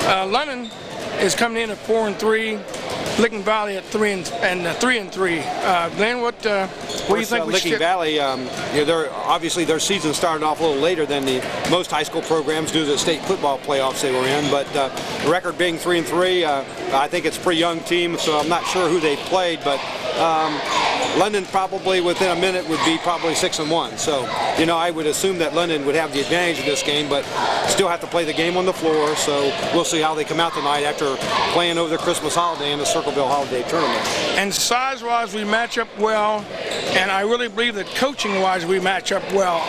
London is coming in at 4-3. Licking Valley at 3-3. Glenn, what do you think? Licking Valley, obviously their season started off a little later than most high school programs due to the state football playoffs they were in. But the record being 3-3, I think it's a pretty young team, so I'm not sure who they played, but London probably within a minute would be probably 6-1. So, I would assume that London would have the advantage of this game, but still have to play the game on the floor. So we'll see how they come out tonight after playing over the Christmas holiday in the Circleville Holiday Tournament. And size-wise, we match up well, and I really believe that coaching-wise, we match up well.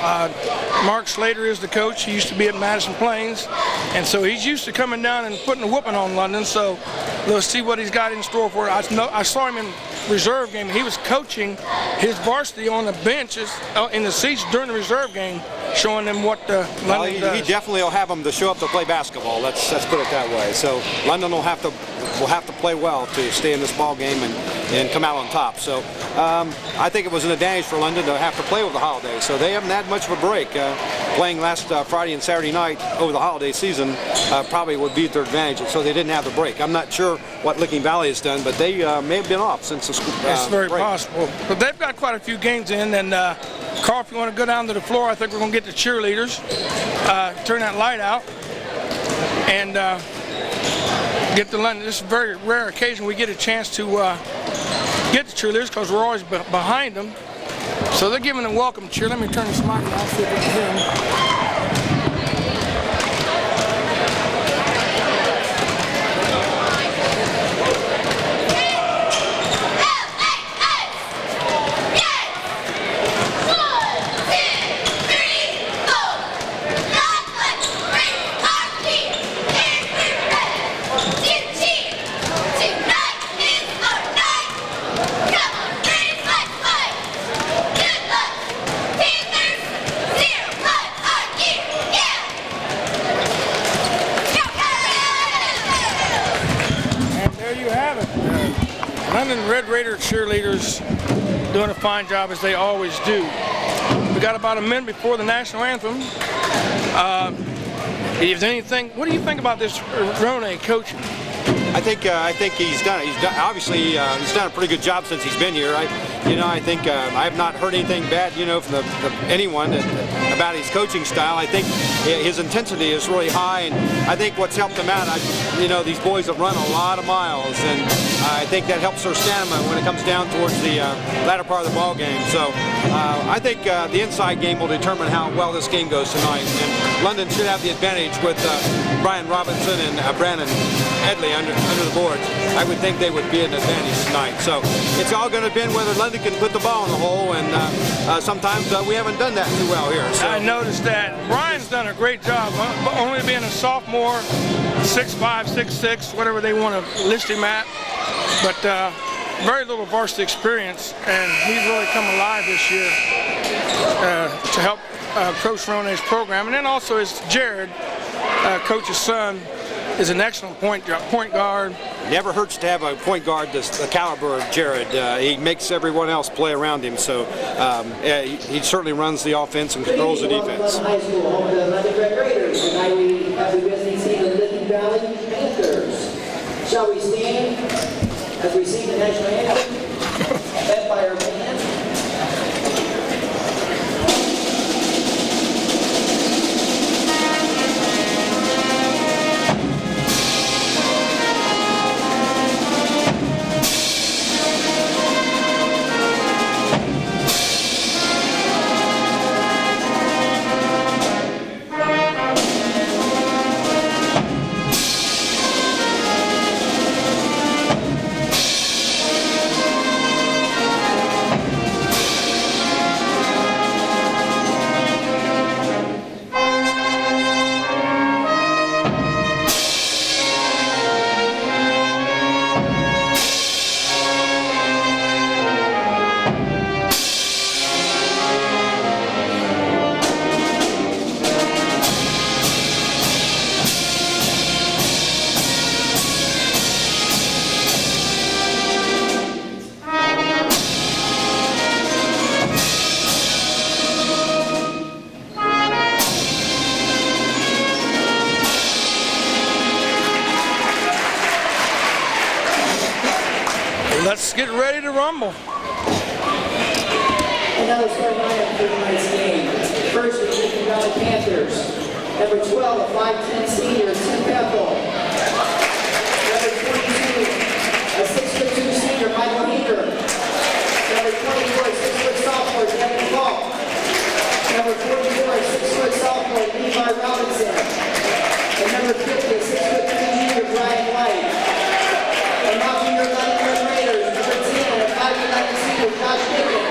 Mark Slater is the coach. He used to be at Madison Plains, and so he's used to coming down and putting a whooping on London. So we'll see what he's got in store for it. I saw him in reserve game. He was coaching his varsity on the benches in the seats during the reserve game, showing them what London does. He definitely will have them to show up to play basketball. Let's put it that way. So London will have to play well to stay in this ball game and come out on top. So I think it was an advantage for London to have to play over the holidays. So they haven't had much of a break. Playing last Friday and Saturday night over the holiday season probably would be their advantage. So they didn't have the break. I'm not sure what Licking Valley has done, but they may have been off since the school. It's very possible. But they've got quite a few games in, and Carl, if you want to go down to the floor, I think we're going to get the cheerleaders. Turn that light out and get to London. This is a very rare occasion we get a chance to get the cheerleaders because we're always behind them. So they're giving a welcome cheer. Let me turn this mic off so you can hear them. London Red Raider cheerleaders doing a fine job as they always do. We got about a minute before the national anthem. If anything, what do you think about this Rone coaching? I think he's done a pretty good job since he's been here. I think I have not heard anything bad, from anyone about his coaching style. I think his intensity is really high, and I think what's helped him out, these boys have run a lot of miles, and I think that helps their stamina when it comes down towards the latter part of the ball game. So I think the inside game will determine how well this game goes tonight, and London should have the advantage with Brian Robinson and Brandon Edley under the boards. I would think they would be an advantage tonight. So it's all going to depend whether London can put the ball in the hole, and sometimes we haven't done that too well here. So. I noticed that. Brian's done a great job, only being a sophomore, 6'5", 6'6", whatever they want to list him at, but very little varsity experience, and he's really come alive this year to help Coach Rone's program. And then also is Jared, Coach's son, is an excellent point guard. Never hurts to have a point guard the caliber of Jared. He makes everyone else play around him, so he certainly runs the offense and controls the defense. High School, home of the London Red Raiders. Tonight we have the visiting team, the Licking Valley Panthers. Shall we stand as we sing the national anthem, led by our band? Let's get ready to rumble. Another starting lineup for tonight's game. First, the Lincoln Valley Panthers. Number 12, a 5'10" senior, Tim Bethel. Number 22, a 6'2" senior, Michael Heater. Number 24, a 6-foot sophomore, Devin Falk. Number 44, a 6-foot sophomore, Levi Robinson. And number 50, a 6'3" junior, Brian White. And now for your London Raiders, number 10, a 5'11" senior, Josh Dickens.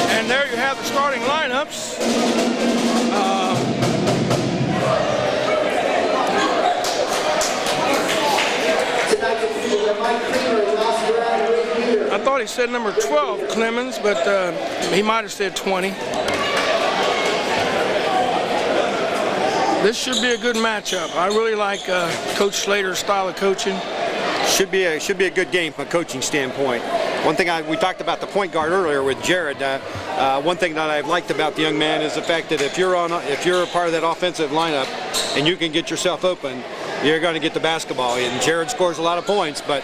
And there you have the starting lineups. I thought he said number 12, Clemens, but he might have said 20. This should be a good matchup. I really like Coach Slater's style of coaching. Should be a good game from a coaching standpoint. One thing we talked about the point guard earlier with Jared. One thing that I've liked about the young man is the fact that if you're a part of that offensive lineup and you can get yourself open, you're going to get the basketball. And Jared scores a lot of points, but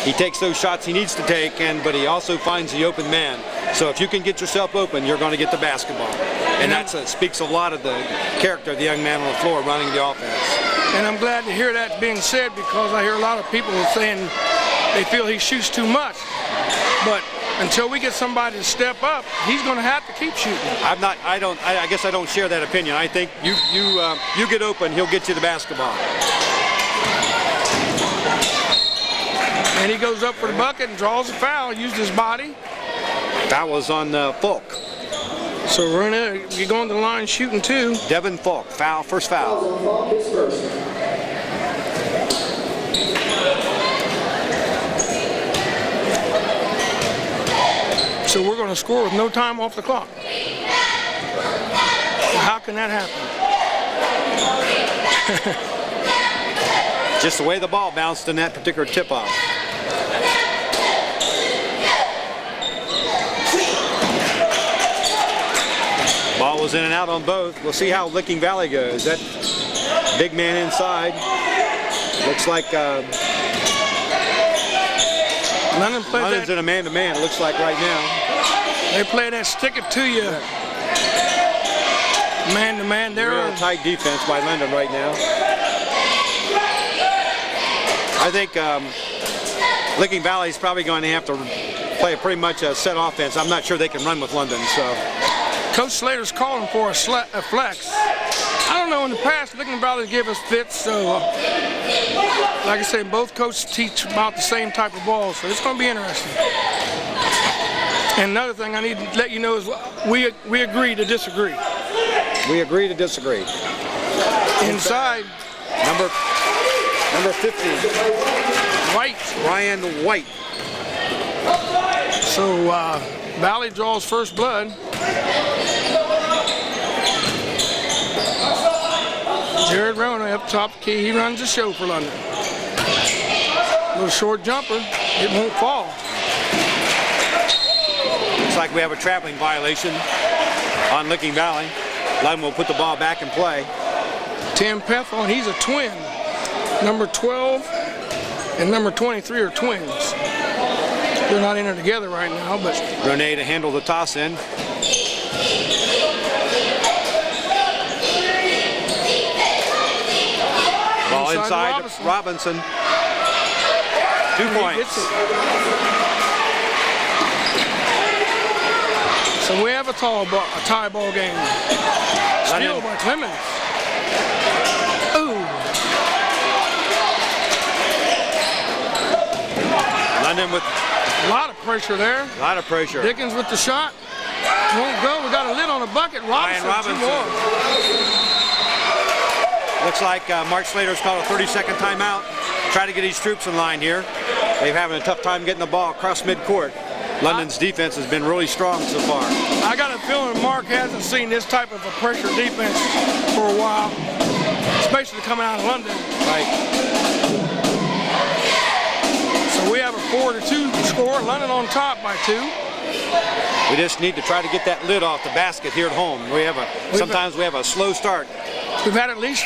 he takes those shots he needs to take, but he also finds the open man. So if you can get yourself open, you're going to get the basketball. And that speaks a lot of the character of the young man on the floor running the offense. And I'm glad to hear that being said, because I hear a lot of people saying they feel he shoots too much. But until we get somebody to step up, he's going to have to keep shooting. I guess I don't share that opinion. I think you get open, he'll get you the basketball. And he goes up for the bucket and draws a foul, used his body. Foul was on Falk. So we're going to the line shooting two. Devin Falk, foul, first foul. So we're going to score with no time off the clock. How can that happen? Just the way the ball bounced in that particular tip-off. Ball was in and out on both. We'll see how Licking Valley goes. That big man inside looks like London's in a man-to-man, it looks like right now. They play that stick it to you man-to-man. They're real tight defense by London right now. I think Licking Valley is probably going to have to play pretty much a set offense. I'm not sure they can run with London. So Coach Slater's calling for a flex. I don't know, in the past, Licking Valley gave us fits, so like I said, both coaches teach about the same type of ball, so it's going to be interesting. And another thing I need to let you know is we agree to disagree. We agree to disagree. Inside, number 50, White. Ryan White. So Valley draws first blood. Jared Rona up top of the key, he runs the show for London. Little short jumper, it won't fall. Looks like we have a traveling violation on Licking Valley. London will put the ball back in play. Tim Pethel, he's a twin. Number 12 and number 23 are twins. They're not in there together right now, but Renee to handle the toss in. Ball inside Robinson. 2 points. So we have a tie ball game. Steal by Clemens. Ooh. London with a lot of pressure there. A lot of pressure. Dickens with the shot. Won't go. We got a lid on the bucket. Robinson. 2 more. Looks like Mark Slater's called a 30-second timeout. Try to get his troops in line here. They're having a tough time getting the ball across midcourt. London's defense has been really strong so far. I got a feeling Mark hasn't seen this type of a pressure defense for a while, especially coming out of London. Right. So we have a 4-2 score. London on top by 2. We just need to try to get that lid off the basket here at home. Sometimes we have a slow start. We've had at least,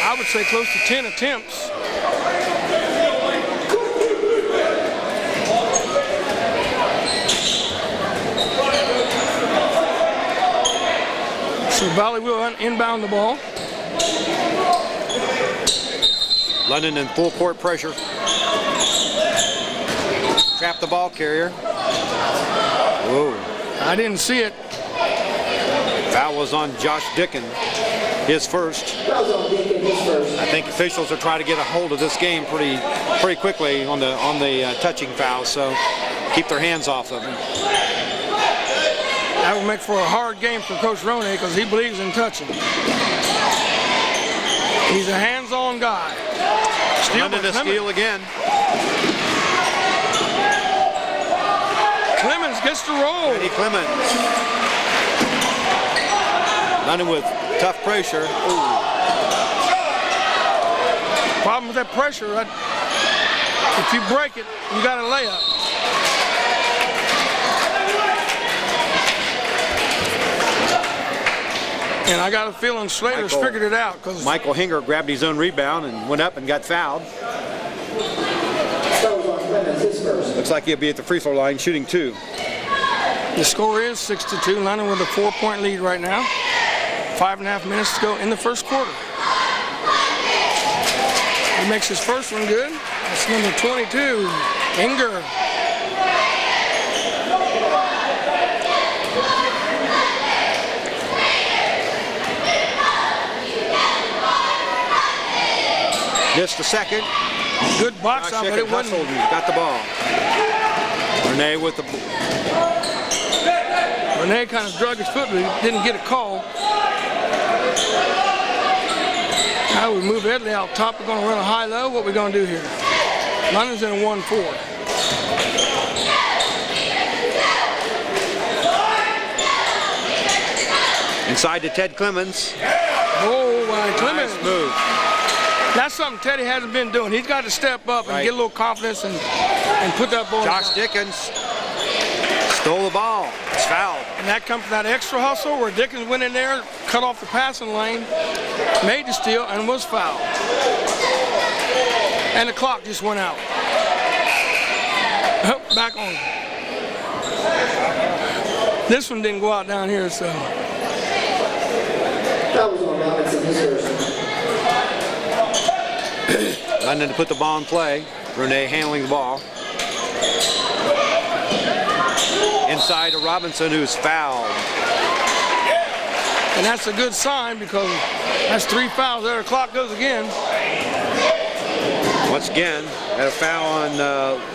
I would say, close to 10 attempts. So Valley will inbound the ball. London in full court pressure. Trap the ball carrier. Whoa. I didn't see it. Foul was on Josh Dickon, his first. I think officials are trying to get a hold of this game pretty quickly on the touching foul, so keep their hands off of him. That will make for a hard game for Coach Roney because he believes in touching. He's a hands-on guy. London to steal again. Clemens gets the roll. Eddie Clemens. London with tough pressure. Ooh. Problem with that pressure, if you break it, you got a layup. And I got a feeling Slater's figured it out. Michael Hinger grabbed his own rebound and went up and got fouled. Looks like he'll be at the free throw line shooting 2. The score is 6-2. London with a 4-point lead right now. 5.5 minutes to go in the first quarter. He makes his first one good. That's number 22, Hinger. Missed the second. Good box out, but it wasn't. Got the ball. Renee with the. Renee kind of drug his foot, but he didn't get a call. Now we move Edley out top. We're going to run a high-low. What are we going to do here? London's in a 1-4. Inside to Ted Clemens. Oh, Clemens. Nice move. That's something Teddy hasn't been doing. He's got to step up and get a little confidence and put that ball. Josh Dickens stole the ball. It's fouled. And that comes from that extra hustle where Dickens went in there, cut off the passing lane, made the steal, and was fouled. And the clock just went out. Oh, back on. This one didn't go out down here, so. That was on Robinson, his first. London to put the ball in play. Renee handling the ball. Inside to Robinson, who's fouled. And that's a good sign because that's 3 fouls there. The clock goes again. Once again, had a foul on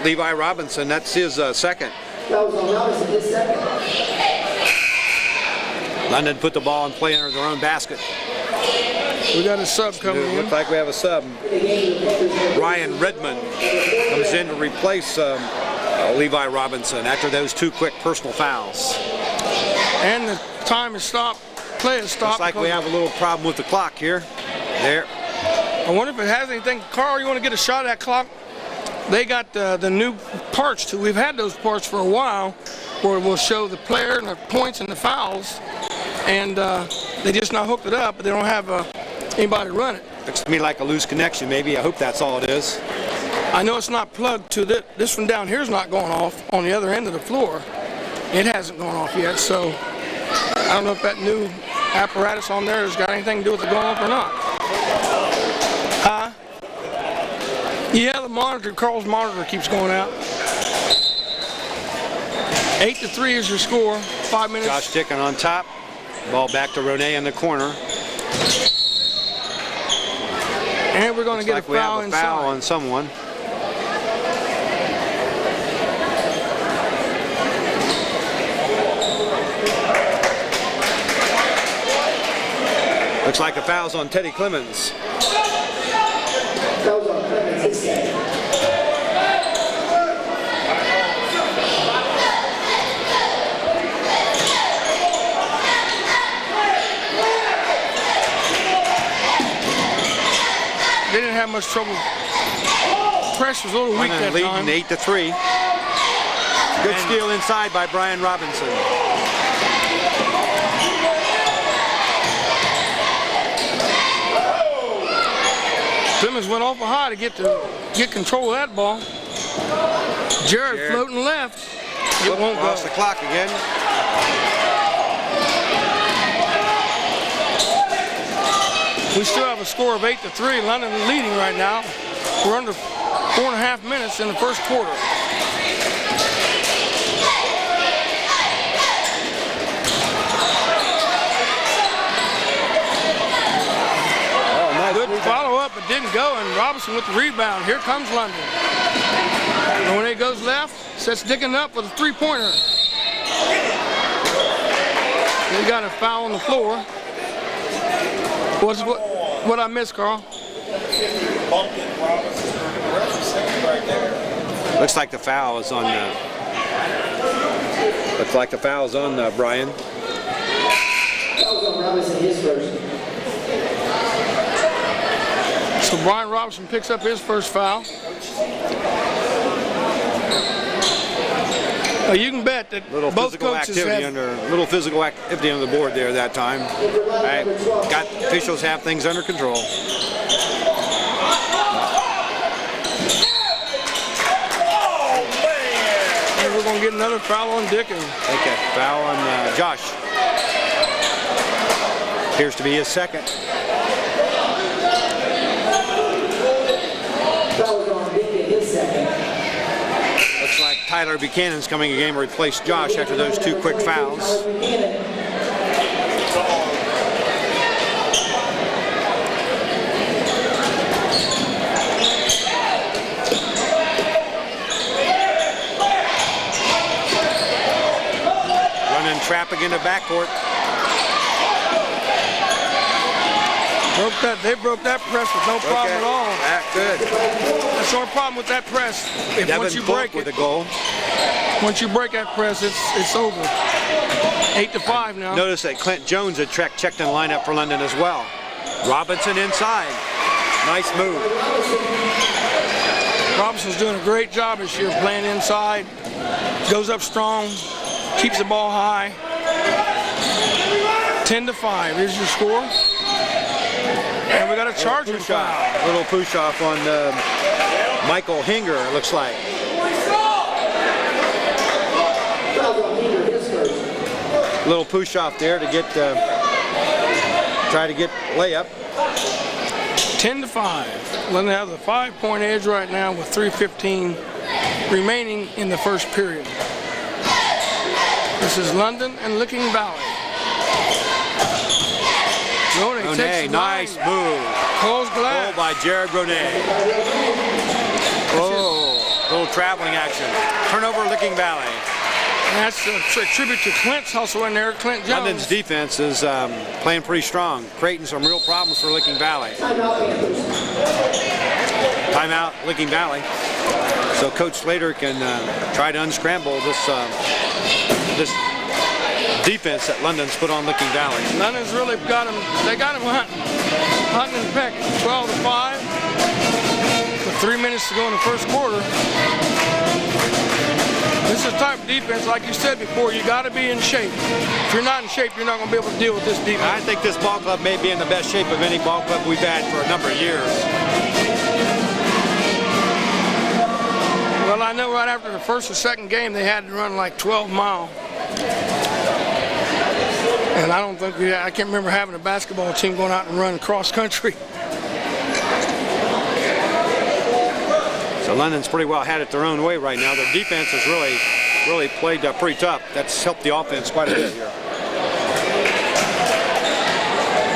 Levi Robinson. That's his second. That was on Robinson, his second. London put the ball in play under their own basket. We got a sub coming in. Looks like we have a sub. Ryan Redmond comes in to replace Levi Robinson after those 2 quick personal fouls. And the time is stopped. Play is stopped. Looks like we have a little problem with the clock here. There. I wonder if it has anything. Carl, you want to get a shot at that clock? They got the new parts too. We've had those parts for a while where it will show the player and the points and the fouls. And they just now hooked it up, but they don't have anybody run it. Looks to me like a loose connection, maybe. I hope that's all it is. I know it's not plugged to this one down here is not going off on the other end of the floor. It hasn't gone off yet, so I don't know if that new apparatus on there has got anything to do with it going off or not. Yeah, the monitor, Carl's monitor keeps going out. 8-3 is your score. 5 minutes. Josh Dickon on top. Ball back to Renee in the corner. And we're going to get like a foul we have a foul inside. on someone. Looks like a foul's on Teddy Clemens. That was on Clemens, his second. much trouble. Press was a little weak that London time. leading 8-3. Good steal inside by Brian Robinson. Simmons went awful high to get control of that ball. Jared floating left. It won't go. Lost the clock again. We still have a score of 8-3. London leading right now. We're under 4.5 minutes in the first quarter. Good follow up, but didn't go, and Robinson with the rebound. Here comes London. And when it goes left, sets Dickin up with a three-pointer. They got a foul on the floor. What I missed, Carl? Looks like the foul is on. Looks like the foul is on Brian. That was on Robinson, his first. So Brian Robinson picks up his first foul. You can bet that both coaches have little physical activity on the board there that time. Officials have things under control. And we're going to get another foul on Dickin. Okay, foul on Josh. Appears to be his second. Looks like Tyler Buchanan's coming in game to replace Josh after those two quick fouls. Running trapping in the backcourt. They broke that press with no problem at all. Good. That's our problem with that press. Once you break with it, a goal. Once you break that press, it's over. 8-5 now. Notice that Clint Jones had checked in the lineup for London as well. Robinson inside. Nice move. Robinson's doing a great job this year playing inside. Goes up strong, keeps the ball high. 10-5. Here's your score. And we got a charging foul. Little push off on Michael Hinger, it looks like. Little push off there to get try to get layup. 10-5. London has a 5-point edge right now with 3:15 remaining in the first period. This is London and Licking Valley. Ronet, nice move. Pulls glass. Goal by Jared Ronet. Oh, little traveling action. Turnover, Licking Valley. And that's a tribute to Clint's hustle in there, Clint Jones. London's defense is playing pretty strong, creating some real problems for Licking Valley. Timeout, Licking Valley. So Coach Slater can try to unscramble this defense that London's put on Licking Valley. London's really got him. They got him hunting and pecking. 12-5. With 3 minutes to go in the first quarter. This is the type of defense, like you said before, you got to be in shape. If you're not in shape, you're not going to be able to deal with this defense. I think this ball club may be in the best shape of any ball club we've had for a number of years. Well, I know right after the first or second game, they had to run like 12 miles. And I don't think I can't remember having a basketball team going out and run cross country. So London's pretty well had it their own way right now. Their defense has really played pretty tough. That's helped the offense quite a bit here.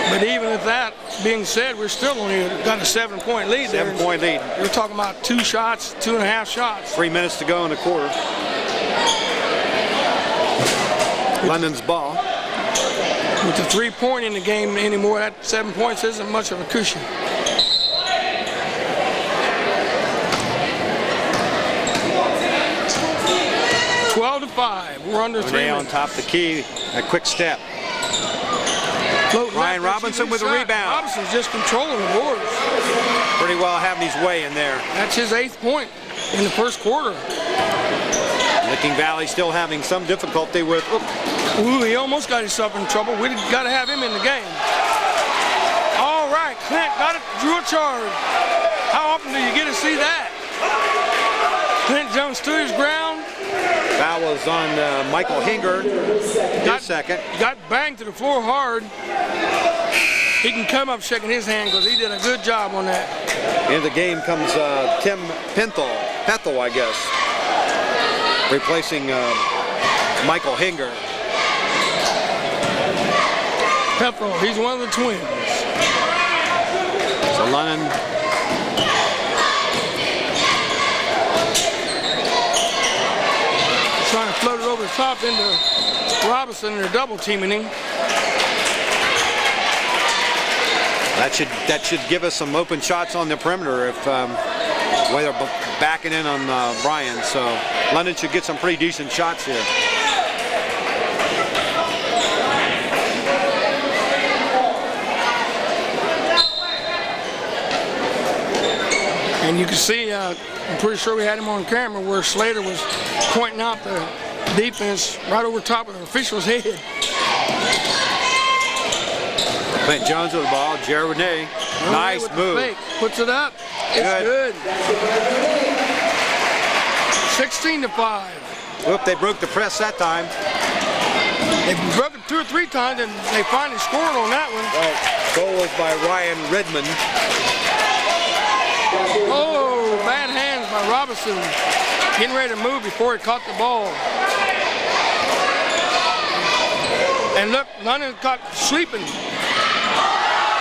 But even with that being said, we're still only got a 7-point lead. 7-point lead. You're talking about 2 shots, 2.5 shots. 3 minutes to go in the quarter. London's ball. With the 3-point in the game anymore, that 7 points isn't much of a cushion. We're under 3 minutes. On top of the key, a quick step. Ryan Robinson with a rebound. Robinson's just controlling the boards. Pretty well having his way in there. That's his 8th point in the first quarter. Licking Valley still having some difficulty with. Ooh, he almost got himself in trouble. We got to have him in the game. All right, Clint got it, drew a charge. How often do you get to see that? Clint Jones stood his ground. Foul was on Michael Hinger, his second. Got banged to the floor hard. He can come up shaking his hand because he did a good job on that. In the game comes Tim Pethel, I guess, replacing Michael Hinger. Pethel, he's one of the twins. So Lennon trying to float it over the top into Robinson, and they're double teaming him. That should give us some open shots on the perimeter if way they're backing in on Brian. So London should get some pretty decent shots here. And you can see, I'm pretty sure we had him on camera where Slater was pointing out the defense right over top of the official's head. Clint Jones with the ball. Jared Renee. Nice with move. The fake. Puts it up. It's good. 16-5. Whoop, they broke the press that time. They broke it 2 or 3 times, and they finally scored on that one. Right. Goal was by Ryan Redmond. Oh, bad hands by Robinson. Getting ready to move before he caught the ball. And look, London caught sleeping.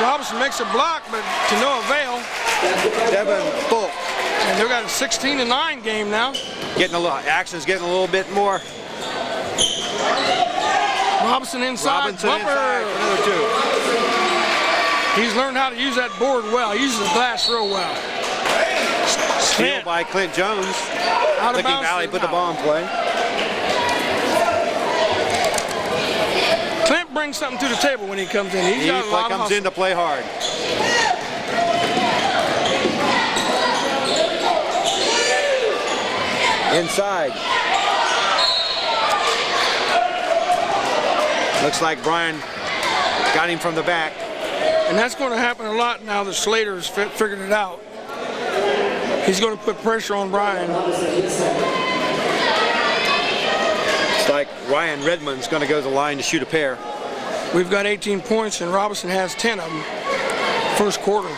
Robinson makes a block, but to no avail. Devin Fulk. And they've got a 16-9 game now. Action's getting a little bit more. Robinson inside. Robinson Bumper. inside for another 2. He's learned how to use that board well. He uses the glass real well. Steal by Clint Jones. Out of Licking bounds. Valley put the ball in play. Clint brings something to the table when he comes in. He comes in to play hard. Inside. Looks like Brian got him from the back. And that's going to happen a lot now that Slater's figured it out. He's going to put pressure on Brian. It's like Ryan Redmond's going to go to the line to shoot a pair. We've got 18 points, and Robinson has 10 of them. First quarter.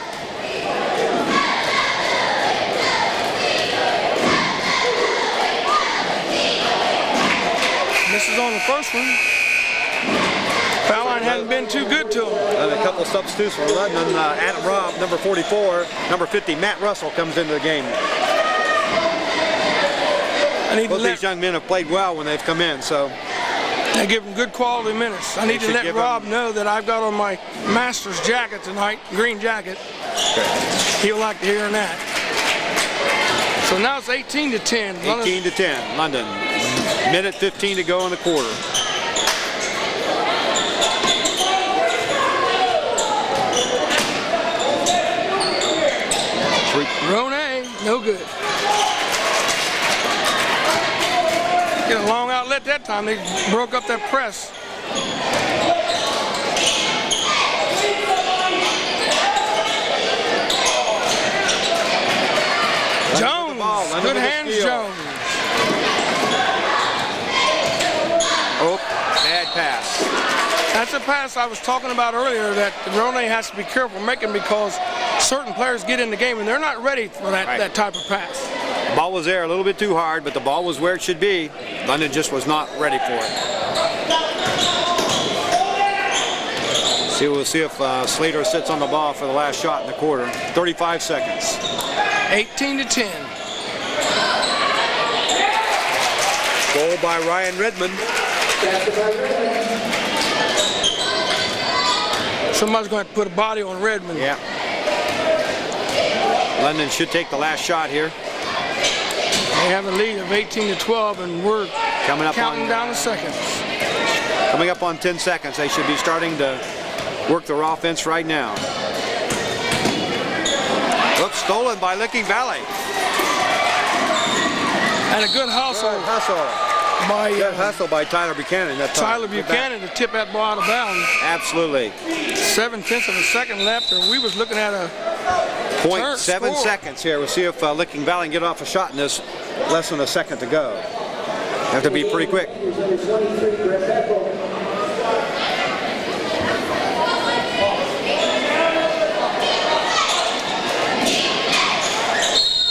Misses on the first one. Foul line hasn't been too good to him. And a couple substitutes for London. Adam Robb, number 44, number 50, Matt Russell comes into the game. Both these young men have played well when they've come in, so. They give them good quality minutes. I need to let Rob know that I've got on my Masters jacket tonight, green jacket. Okay. He'll like to hear that. So now it's 18-10. 18-10, London. Minute 15 to go in the quarter. Rone, no good. Get a long outlet that time. They broke up that press. Jones, good hands, Jones. Oh, bad pass. That's a pass I was talking about earlier that Rone has to be careful making because certain players get in the game and they're not ready for that type of pass. The ball was there a little bit too hard, but the ball was where it should be. London just was not ready for it. We'll see if Slater sits on the ball for the last shot in the quarter. 35 seconds. 18-10. Goal by Ryan Redmond. Somebody's going to put a body on Redmond. Yeah. London should take the last shot here. They have a lead of 18-12, and we're counting down the seconds. Coming up on 10 seconds. They should be starting to work their offense right now. Oops, stolen by Licking Valley. And a good hustle Good hustle by Tyler Buchanan. That time. Tyler Buchanan to tip that ball out of bounds. Absolutely. 7/10 of a second left, and we was looking at a 0.7 score. seconds here. We'll see if Licking Valley can get off a shot in this. Less than a second to go. Have to be pretty quick. Number 23, Brett Beckel.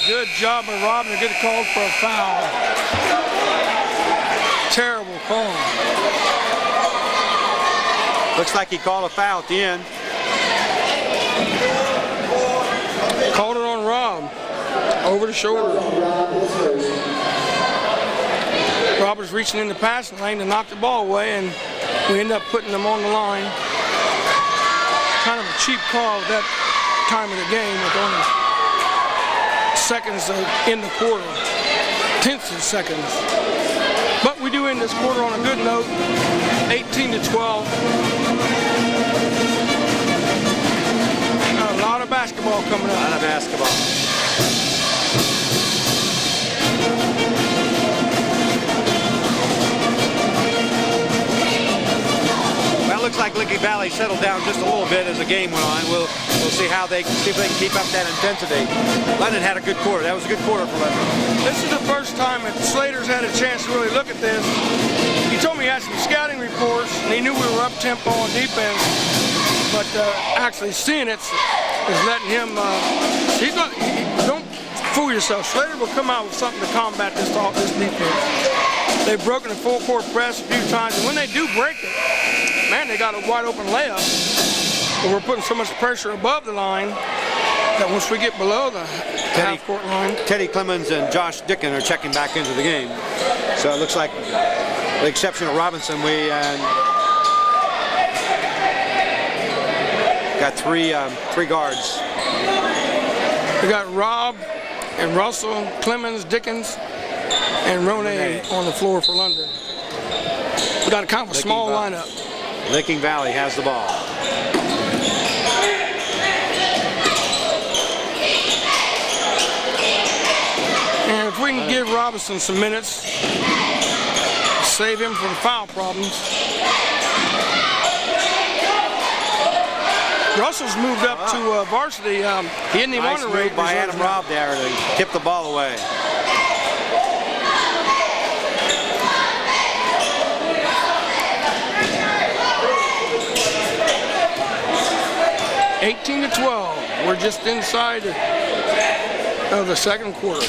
Good job by Robin to get called for a foul. Terrible call. Looks like he called a foul at the end. Called it on Rob. Over the shoulder. Rob was reaching in the passing lane to knock the ball away, and we ended up putting them on the line. Kind of a cheap call at that time of the game with only seconds in the quarter. Tenths of seconds. But we do end this quarter on a good note. 18-12. A lot of basketball coming up. A lot of basketball. Well, it looks like Licking Valley settled down just a little bit as the game went on. We'll see if they can keep up that intensity. London had a good quarter. That was a good quarter for London. This is the first time that Slater's had a chance to really look at this. He told me he had some scouting reports, and he knew we were up-tempo on defense, but actually seeing it is letting him, don't fool yourself. Slater will come out with something to combat this defense. They've broken the full-court press a few times, and when they do break it, man, they got a wide-open layup. But we're putting so much pressure above the line that once we get below the half-court line. Teddy Clemens and Josh Dickin are checking back into the game. So it looks like, with the exception of Robinson, we got three guards. We got Rob and Russell, Clemens, Dickens, and Ronay on the floor for London. We got a kind of a small lineup. Licking Valley has the ball. And if we can give Robinson some minutes, save him from foul problems. Russell's moved up to varsity. He didn't even Nice want to rate move by Adam Robb there to tip the ball away. (18-12). We're just inside of the second quarter.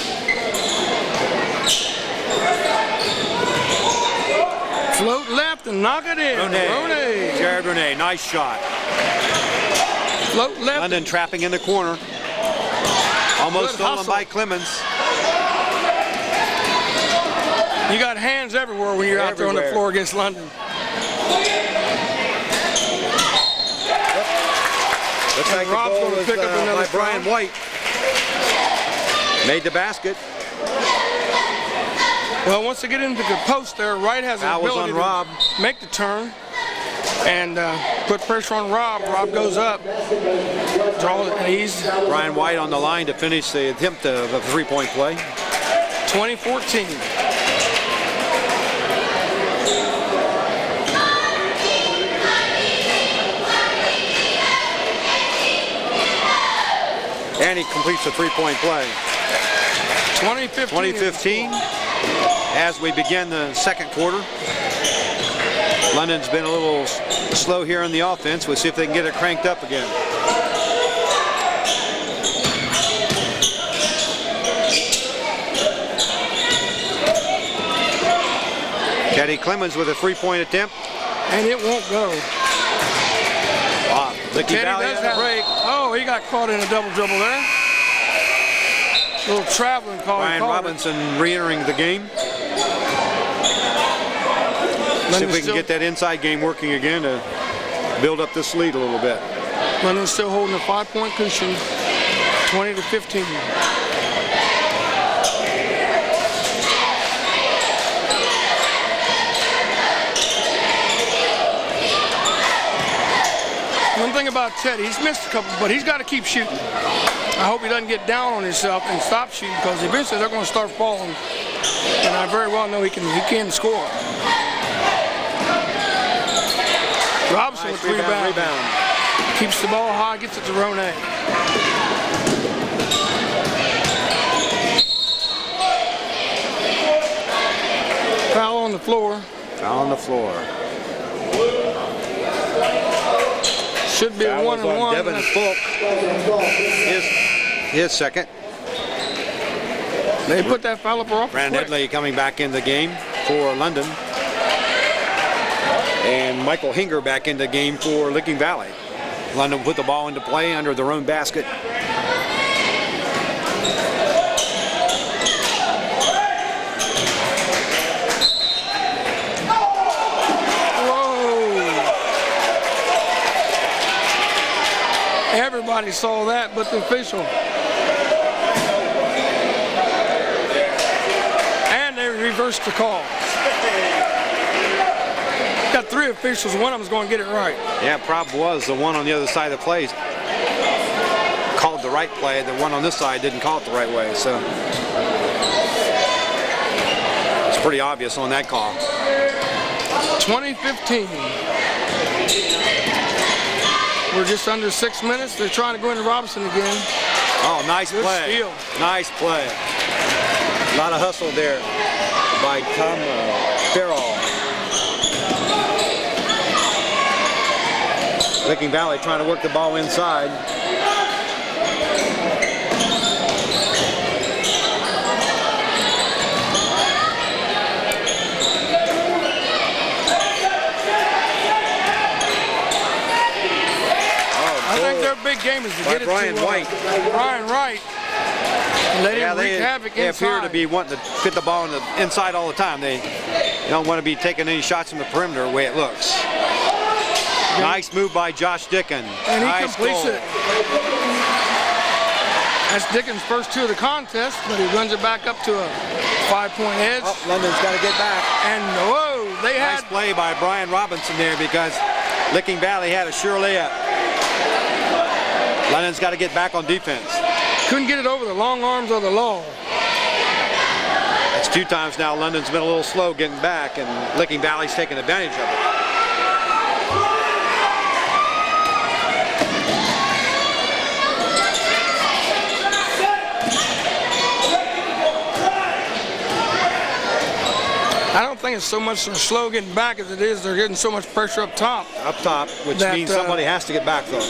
Float left and knock it in. Ronay. Jared Ronay, nice shot. Float left. London trapping in the corner. Almost stolen by Clemens. You got hands everywhere when you're out there on the floor against London. Looks like the Rob's goal gonna was pick up another by Brian foul. White. Made the basket. Well, once they get into the post there, Wright has the Foul was ability on Rob. to make the turn and put pressure on Rob. Rob goes up, draws it, and he's Brian White on the line to finish the attempt of a three-point play. 2014. And he completes the three-point play. 2015, as we begin the second quarter. London's been a little slow here in the offense. We'll see if they can get it cranked up again. Teddy Clemens with a three-point attempt. And it won't go. Licking Teddy Valley does on the break. Oh, he got caught in a double dribble there. A little traveling call. Brian Robinson re-entering the game. See if we can get that inside game working again to build up this lead a little bit. London's still holding a 5-point cushion, 20-15. One thing about Teddy, he's missed a couple, but he's got to keep shooting. I hope he doesn't get down on himself and stop shooting, because eventually they're going to start falling. And I very well know he can score. Robinson Nice with rebound. Keeps the ball high, gets it to Ronay. Foul on the floor. Foul on the floor. Should be a Foul was on 1-and-1. Devin Fulk. His second. They put that foul up off. Brandon Headley coming back in the game for London. And Michael Hinger back in the game for Licking Valley. London put the ball into play under their own basket. Everybody saw that but the official. And they reversed the call. Got 3 officials, one of them's going to get it right. Yeah, problem was the one on the other side of the play called the right play. The one on this side didn't call it the right way, so it's pretty obvious on that call. 2015. We're just under 6 minutes. They're trying to go into Robinson again. Oh, nice Good play. steal. Nice play. A lot of hustle there by Tom Farrell. Licking Valley trying to work the ball inside. I think their big game is to get it Brian to White. Brian Wright. And let him wreak havoc they inside. appear to be wanting to fit the ball inside all the time. They don't want to be taking any shots from the perimeter the way it looks. Nice move by Josh Dickon. And he nice completes goal. it. That's Dickens' first 2 of the contest, but he runs it back up to a 5-point edge. Oh, London's got to get back. And whoa, they Nice had play by Brian Robinson there, because Licking Valley had a sure layup. London's got to get back on defense. couldn't get it over the long arms of the law. That's 2 times now London's been a little slow getting back, and Licking Valley's taking advantage of it. I don't think it's so much they're slow getting back as it is they're getting so much pressure up top. Up top, which That, means somebody has to get back, though.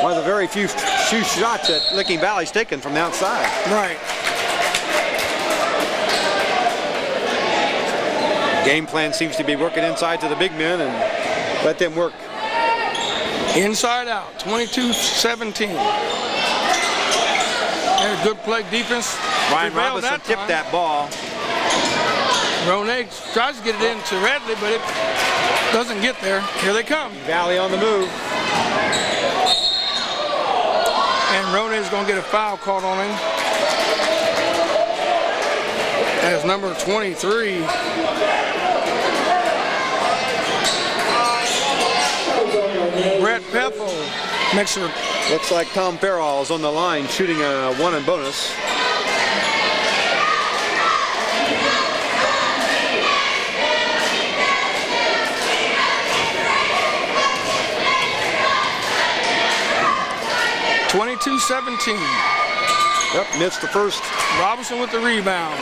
One of the very few shots that Licking Valley's taken from the outside. Right. Game plan seems to be working inside to the big men and let them work. Inside out, 22-17. And a good play defense. Ryan Prevailed Robinson tipped time. that ball. Ronay tries to get it into Redley, but it doesn't get there. Here they come. Valley on the move. And Ronay's going to get a foul called on him. As number 23. Brett Peffel makes her. Looks like Tom Farrell is on the line shooting a 1 and bonus. Yep, missed the first. Robinson with the rebound.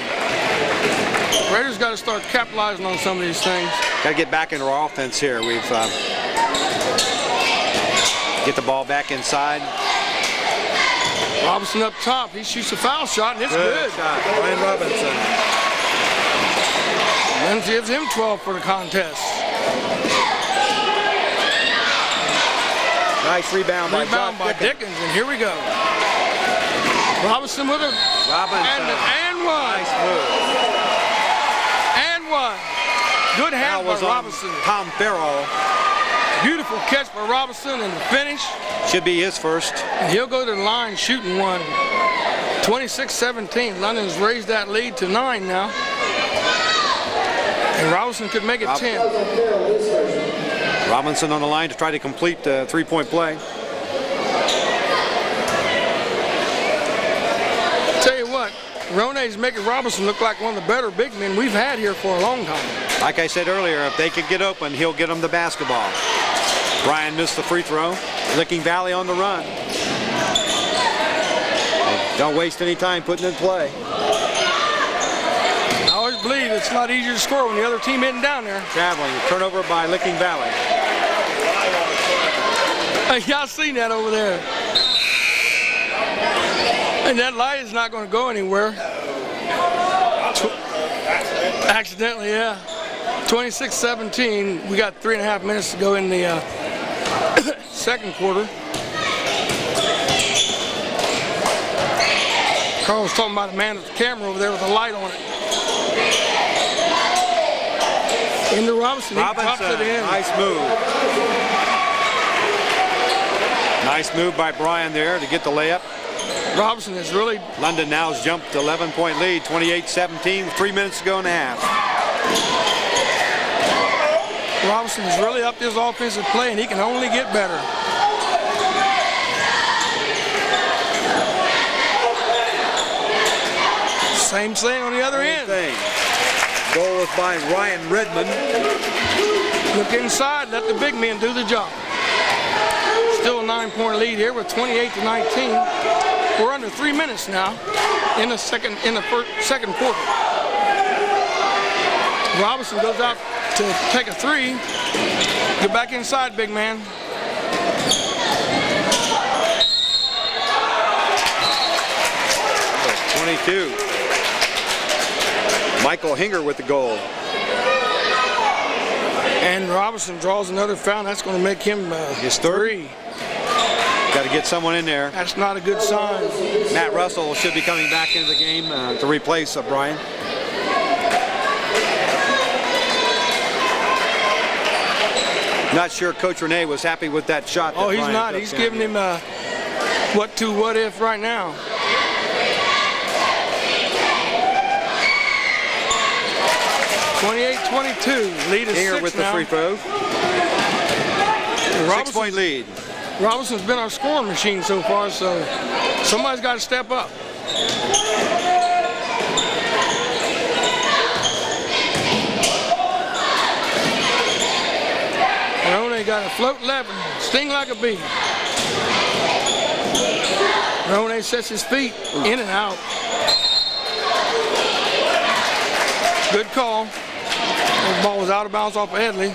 Raiders got to start capitalizing on some of these things. Got to get back into our offense here. We've get the ball back inside. Robinson up top. He shoots a foul shot, and it's good. Shot. Brian Robinson. Then gives him 12 for the contest. Nice rebound by Dickens, and here we go. Robinson with it. Robinson. And one. Nice move. And one. Good hand by Was on Robinson. Tom Farrell. Beautiful catch by Robinson, and the finish. Should be his first. And he'll go to the line shooting one. 26-17. London's raised that lead to 9 now. And Robinson could make it 10. Robinson on the line to try to complete the three-point play. Tell you what, Rone's making Robinson look like one of the better big men we've had here for a long time. Like I said earlier, if they could get open, he'll get them the basketball. Bryan missed the free throw. Licking Valley on the run. Don't waste any time putting it in play. I always believe it's a lot easier to score when the other team isn't down there. Traveling, turnover by Licking Valley. Hey, y'all seen that over there. And that light is not going to go anywhere. Accidentally, yeah. 26-17. We got 3.5 minutes to go in the second quarter. Carl was talking about a man with the camera over there with a light on it. Into Robinson, he pops it in. Nice move. Nice move by Bryan there to get the layup. Robinson is really... London now has jumped to 11-point lead, 28-17, 3 minutes to go in the half. Robinson has really upped his offensive play, and he can only get better. Same thing on the other end. Goal was by Ryan Redmond. Look inside, let the big men do the job. Still a 9-point lead here with 28-19. We're under 3 minutes now in the second quarter. Robinson goes out to take a three. Get back inside, big man. #22. Michael Hinger with the goal. And Robinson draws another foul. That's going to make him his three. Got to get someone in there. That's not a good sign. Matt Russell should be coming back into the game to replace Bryan. Not sure Coach Renee was happy with that shot. Oh, he's not. He's giving him a what if right now. (28-22). Lead is Hinger 6 with now. the free throw. 6-point lead. Robinson's been our scoring machine so far, so somebody's got to step up. Rone got a float left and sting like a bee. Rone sets his feet in and out. Good call. The ball was out of bounds off of Edley.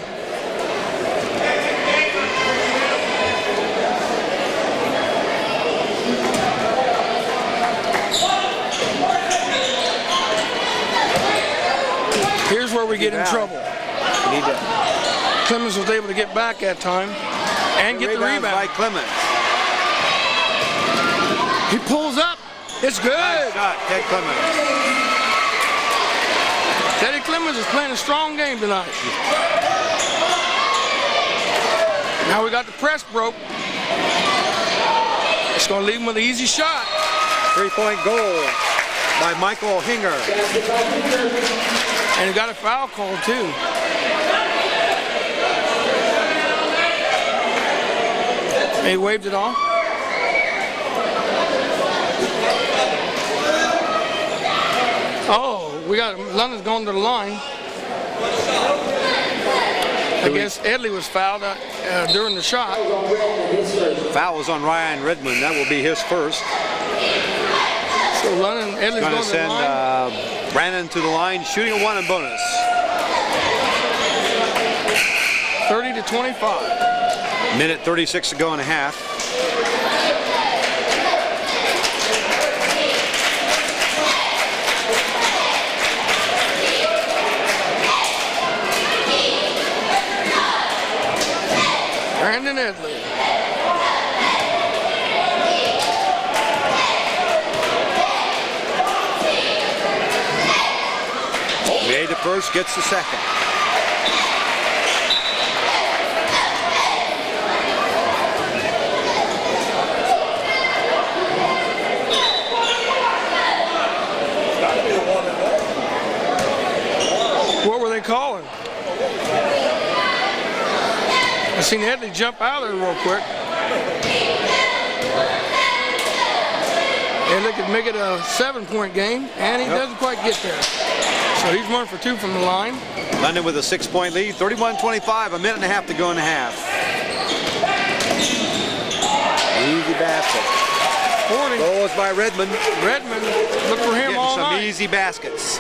Here's where we get in trouble. Clemens was able to get back that time and get the rebound. By Clemens. He pulls up. It's good. Nice shot, Ted Clemens. Teddy Clemens is playing a strong game tonight. Now we got the press broke. It's going to leave him with an easy shot. 3-point goal by Michael Hinger. And he got a foul call too. He waved it off. Oh, we got London's going to the line. I guess Edley was fouled during the shot. Foul was on Ryan Redmond. That will be his first. So Edley's going to to send the line. Brandon to the line, shooting a 1 and bonus. 30-25. Minute 36 to go in a half. Brandon Edley. Made the first, gets the second. What were they calling? seen Edley jump out of there real quick. Edley could make it a 7-point game, and he doesn't quite get there. So he's 1 for 2 from the line. London with a 6-point lead, 31-25, a minute and a half to go in the half. Easy basket. 40. Goals by Redmond. Redmond, look for him Getting all some night. easy baskets.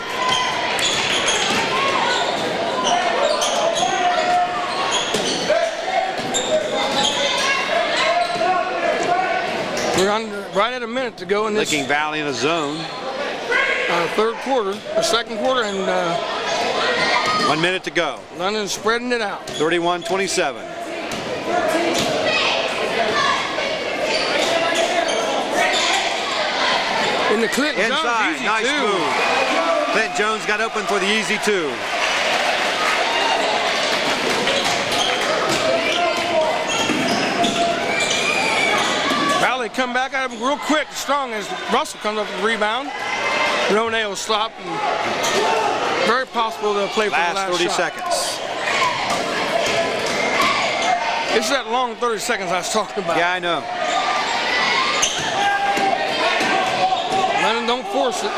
We're on right at a minute to go in this Licking Valley in a zone. third quarter, or second quarter, and 1 minute to go. London's spreading it out. 31-27. In the Clinton Inside, Jones, easy nice two. move. Clint Jones got open for the easy 2. Valley come back at him real quick, strong as Russell comes up with the rebound. Ronay will stop, and very possible they'll play for the Last last 30 shot. seconds. It's that long 30 seconds I was talking about. Yeah, I know. London don't force it,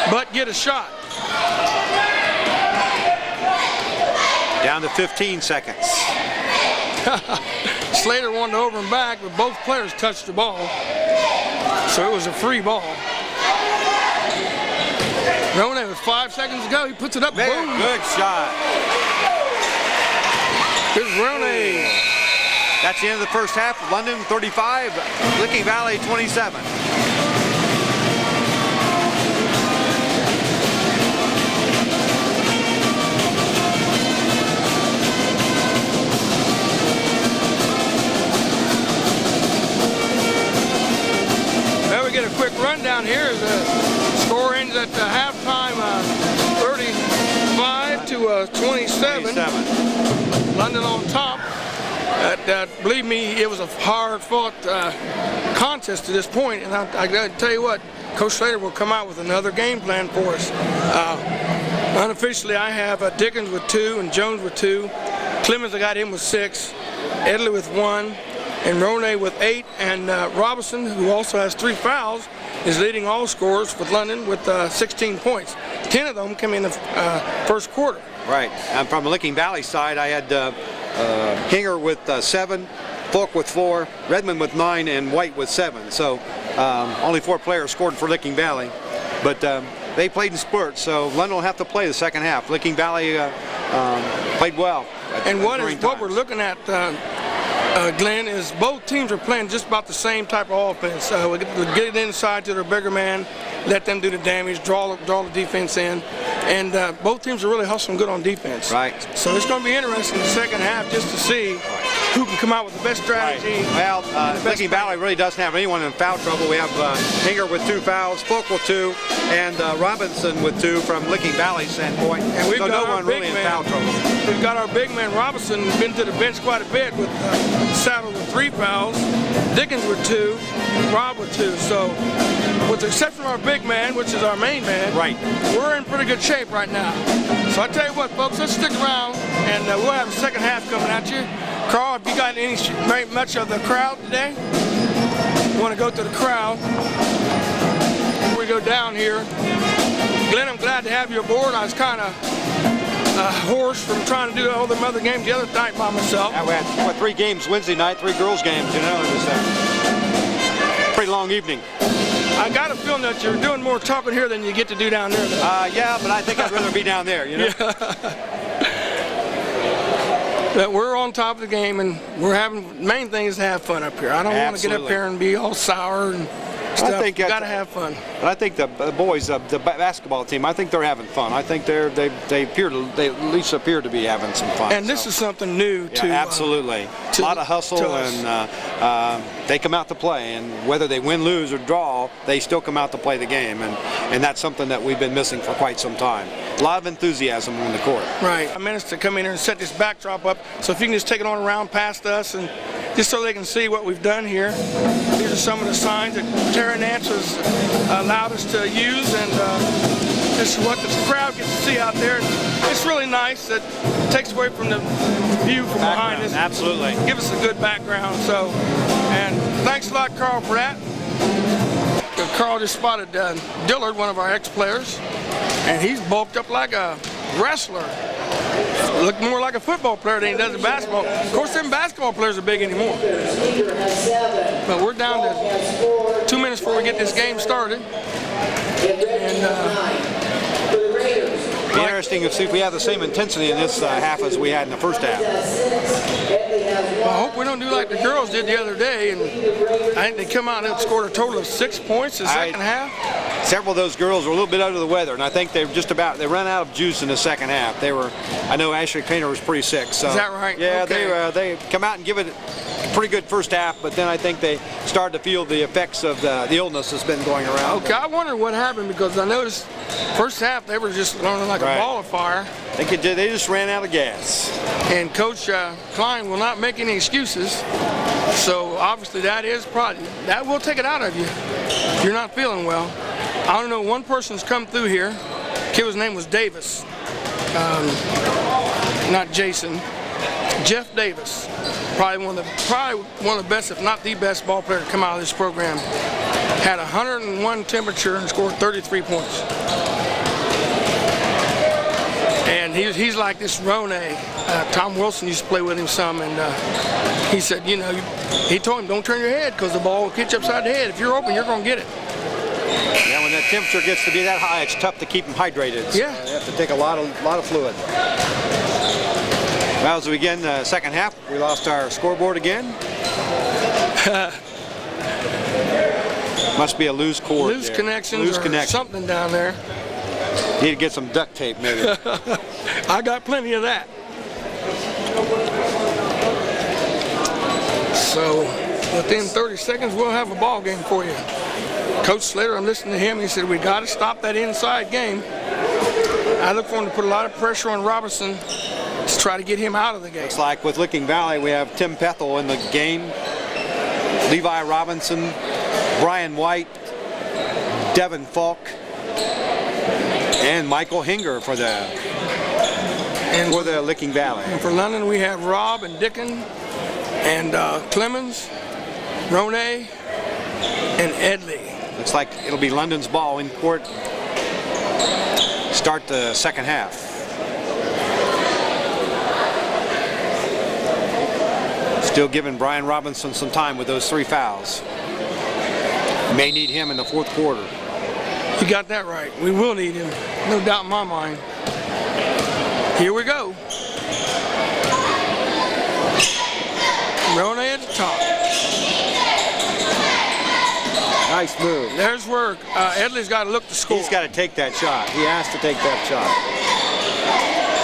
but get a shot. Down to 15 seconds. Slater wanted over and back, but both players touched the ball, so it was a free ball. Ronay with 5 seconds to go, he puts it up, Man, boom. good shot. Here's Ronay. That's the end of the first half. London 35, Licking Valley 27. Well, we get a quick rundown here. The score ends at the halftime, 35 to 27. London on top. Believe me, it was a hard-fought contest to this point, and I got to tell you what, Coach Slater will come out with another game plan for us. Unofficially, I have Dickens with 2 and Jones with 2. Clemens, I got him with 6. Edley with 1. And Ronay with 8, and Robinson, who also has 3 fouls, is leading all scorers with London with 16 points. 10 of them come in the first quarter. Right. And from the Licking Valley side, I had Hinger with 7, Falk with 4, Redmond with 9, and White with 7. So only 4 players scored for Licking Valley. But they played in spurts, so London will have to play the second half. Licking Valley played well. And what we're looking at, Glenn, is both teams are playing just about the same type of offense. We get it inside to their bigger man, let them do the damage, draw the defense in, and both teams are really hustling good on defense. Right. So it's going to be interesting in the second half just to see who can come out with the best strategy. Well, Licking Valley really doesn't have anyone in foul trouble. We have Hinger with 2 fouls, Falk with 2, and Robinson with 2 from Licking Valley's standpoint. And we've so got no our one big really in man. foul trouble. We've got our big man Robinson, been to the bench quite a bit with Saddle with 3 fouls, Dickens with 2, Rob with 2. So with the exception of our big man, which is our main man, Right. we're in pretty good shape right now. So I tell you what, folks, let's stick around, and we'll have a second half coming at you. Carl, have you got very much of the crowd today? Want to go to the crowd before we go down here. Glenn, I'm glad to have you aboard. I was kind of hoarse from trying to do all the other games the other night by myself. Yeah, we had 3 games Wednesday night, 3 girls games. You know, it was a pretty long evening. I got a feeling that you're doing more talking here than you get to do down there. Yeah, but I think I'd rather be down there. You know. That we're on top of the game, and we're having. Main thing is to have fun up here. I don't want to get up here and be all sour and stuff. I think you got to have fun. But I think the boys, the basketball team, I think they're having fun. I think they at least appear to be having some fun. And this is something new to absolutely. A lot of hustle, and they come out to play. And whether they win, lose, or draw, they still come out to play the game. And that's something that we've been missing for quite some time. A lot of enthusiasm on the court. Right. I meant us to come in here and set this backdrop up, so if you can just take it on around past us, and just so they can see what we've done here. These are some of the signs that Terry Nance has allowed us to use, and this is what the crowd gets to see out there. It's really nice that takes away from the view from behind us. Absolutely. Give us a good background. So, and thanks a lot, Carl, for that. Carl just spotted Dillard, one of our ex-players, and he's bulked up like a wrestler. Look more like a football player than he does a basketball. Of course, them basketball players are big anymore. But we're down to 2 minutes before we get this game started. Be interesting to see if we have the same intensity in this half as we had in the first half. Well, I hope we don't do like the girls did the other day, and I think they come out and scored a total of 6 points in the second half. Several of those girls were a little bit under the weather, and I think they ran out of juice in the second half. I know Ashley Kainer was pretty sick. So, is that right? Yeah, okay. they come out and give it a pretty good first half, but then I think they started to feel the effects of the illness that's been going around. Okay, I wonder what happened, because I noticed first half they were just running like a ball of fire. They just ran out of gas. And Coach Klein will not make any excuses. So obviously that will take it out of you if you're not feeling well. I don't know, one person's come through here. Kid's name was Davis. Not Jason. Jeff Davis. Probably one of the best, if not the best ball player to come out of this program. Had 101 temperature and scored 33 points. And he's like this Rone. Tom Wilson used to play with him some, and he said, you know, he told him, don't turn your head, because the ball will hit you upside the head. If you're open, you're going to get it. Yeah, when that temperature gets to be that high, it's tough to keep them hydrated. So yeah. You have to take a lot of fluid. Well, as we begin the second half, we lost our scoreboard again. Must be a loose cord. Loose connections or something down there. Need to get some duct tape, maybe. I got plenty of that. So within 30 seconds, we'll have a ball game for you. Coach Slater, I'm listening to him. He said we got to stop that inside game. I look for him to put a lot of pressure on Robinson to try to get him out of the game. Looks like with Licking Valley, we have Tim Pethel in the game, Levi Robinson, Brian White, Devin Falk, and Michael Hinger for the Licking Valley. And for London, we have Rob and Dickon and Clemens, Rone, and Edley. Looks like it'll be London's ball in court. Start the second half. Still giving Brian Robinson some time with those 3 fouls. May need him in the fourth quarter. You got that right. We will need him. No doubt in my mind. Here we go. Rone at the top. Nice move. There's where Edley's got to look to score. He's got to take that shot. He has to take that shot.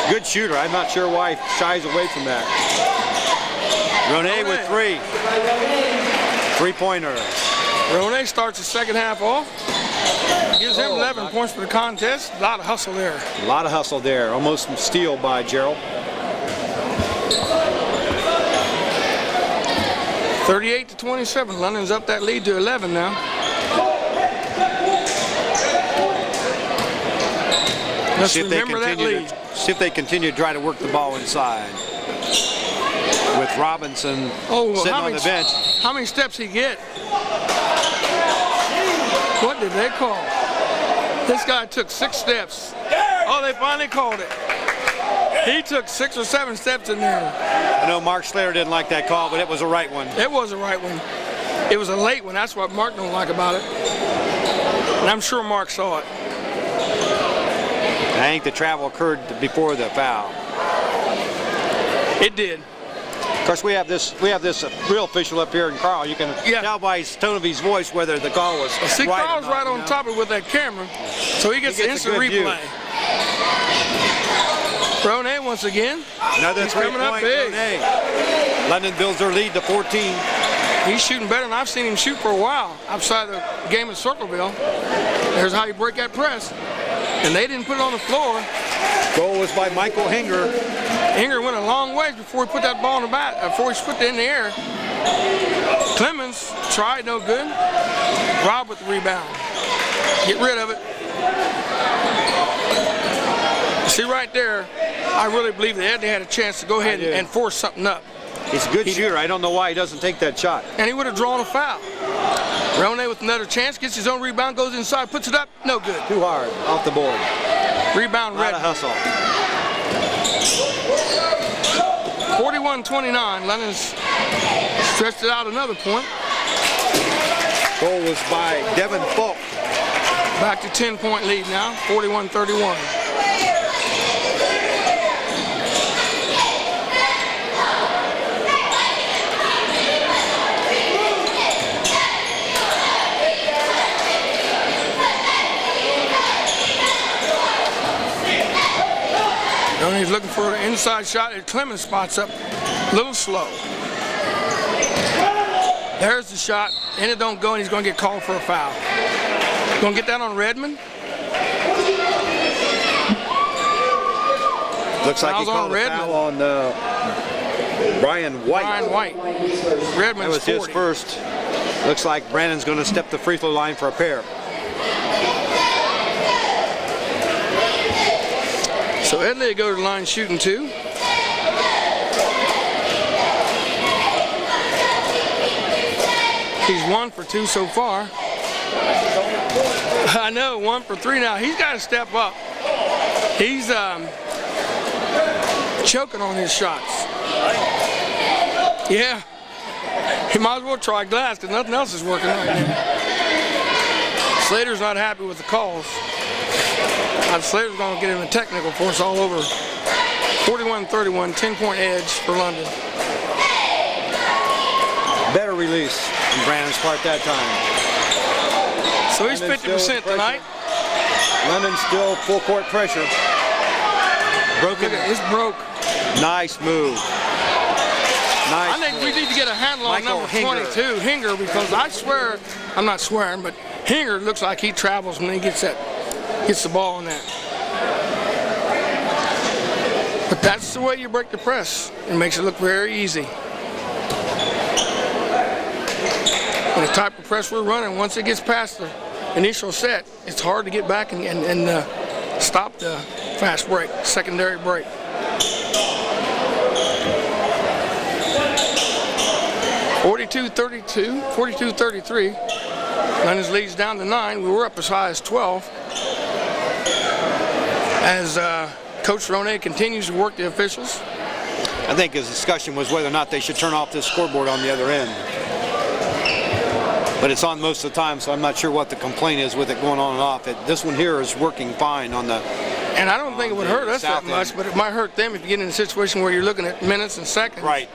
Good shooter. I'm not sure why he shies away from that. Rone with 3. 3-pointer. Rone starts the second half off. Gives him 11 points for the contest. A lot of hustle there. A lot of hustle there. Almost some steal by Gerald. 38-27. London's up that lead to 11 now. Let's remember that lead. See if they continue to try to work the ball inside. With Robinson sitting on the bench. How many steps he get? What did they call? This guy took 6 steps. Oh, they finally called it. He took 6 or 7 steps in there. I know Mark Slater didn't like that call, but it was a right one. It was a right one. It was a late one. That's what Mark don't like about it. And I'm sure Mark saw it. I think the travel occurred before the foul. It did. Of course, we have this real official up here in Carl. You can tell by his tone of his voice whether the call was see, right Carl's or not, right on top of it with that camera, so he gets the instant replay. Rone once again. Another He's coming up big. London builds their lead to 14. He's shooting better than I've seen him shoot for a while outside the game at Circleville. There's how you break that press. And they didn't put it on the floor. Goal was by Michael Hinger. Hinger went a long way before he put that ball in the bat, before he put it in the air. Clemens tried, no good. Rob with the rebound. Get rid of it. See right there, I really believe that Edley had a chance to go ahead and force something up. He's a good shooter. I don't know why he doesn't take that shot. And he would have drawn a foul. Ronay with another chance, gets his own rebound, goes inside, puts it up, no good. Too hard, off the board. Rebound Not a Redmond. hustle. 41-29, London's stretched it out another point. Goal was by Devin Falk. Back to 10-point lead now, 41-31. He's looking for an inside shot. Clemens spots up a little slow. There's the shot, and it don't go, and he's going to get called for a foul. Going to get that on Redmond. Looks like he called a foul on Brian White. Brian White. Redmond's That was 40. his first. Looks like Brandon's going to step the free throw line for a pair. So Edley go to the line shooting 2. He's 1 for 2 so far. I know, 1 for 3 now. He's got to step up. He's choking on his shots. Yeah. He might as well try glass because nothing else is working right now. Slater's not happy with the calls. Slater's going to get him a technical for us all over. 41-31, 10-point edge for London. Better release from Brandon's part that time. So he's 50% tonight. London still full court pressure. Broken. It's broke. Nice move. Nice I think we need to get a handle on Michael number Hinger. 22, Hinger, because I swear, I'm not swearing, but Hinger looks like he travels when he gets the ball on that. But that's the way you break the press. It makes it look very easy. And the type of press we're running, once it gets past the initial set, it's hard to get back and stop the fast break, secondary break. (42-33). London's leads down to 9. We were up as high as 12. As Coach Ronay continues to work the officials. I think his discussion was whether or not they should turn off this scoreboard on the other end. But it's on most of the time, so I'm not sure what the complaint is with it going on and off. This one here is working fine on the. And I don't think it would hurt us that much, but it might hurt them if you get in a situation where you're looking at minutes and seconds. Right.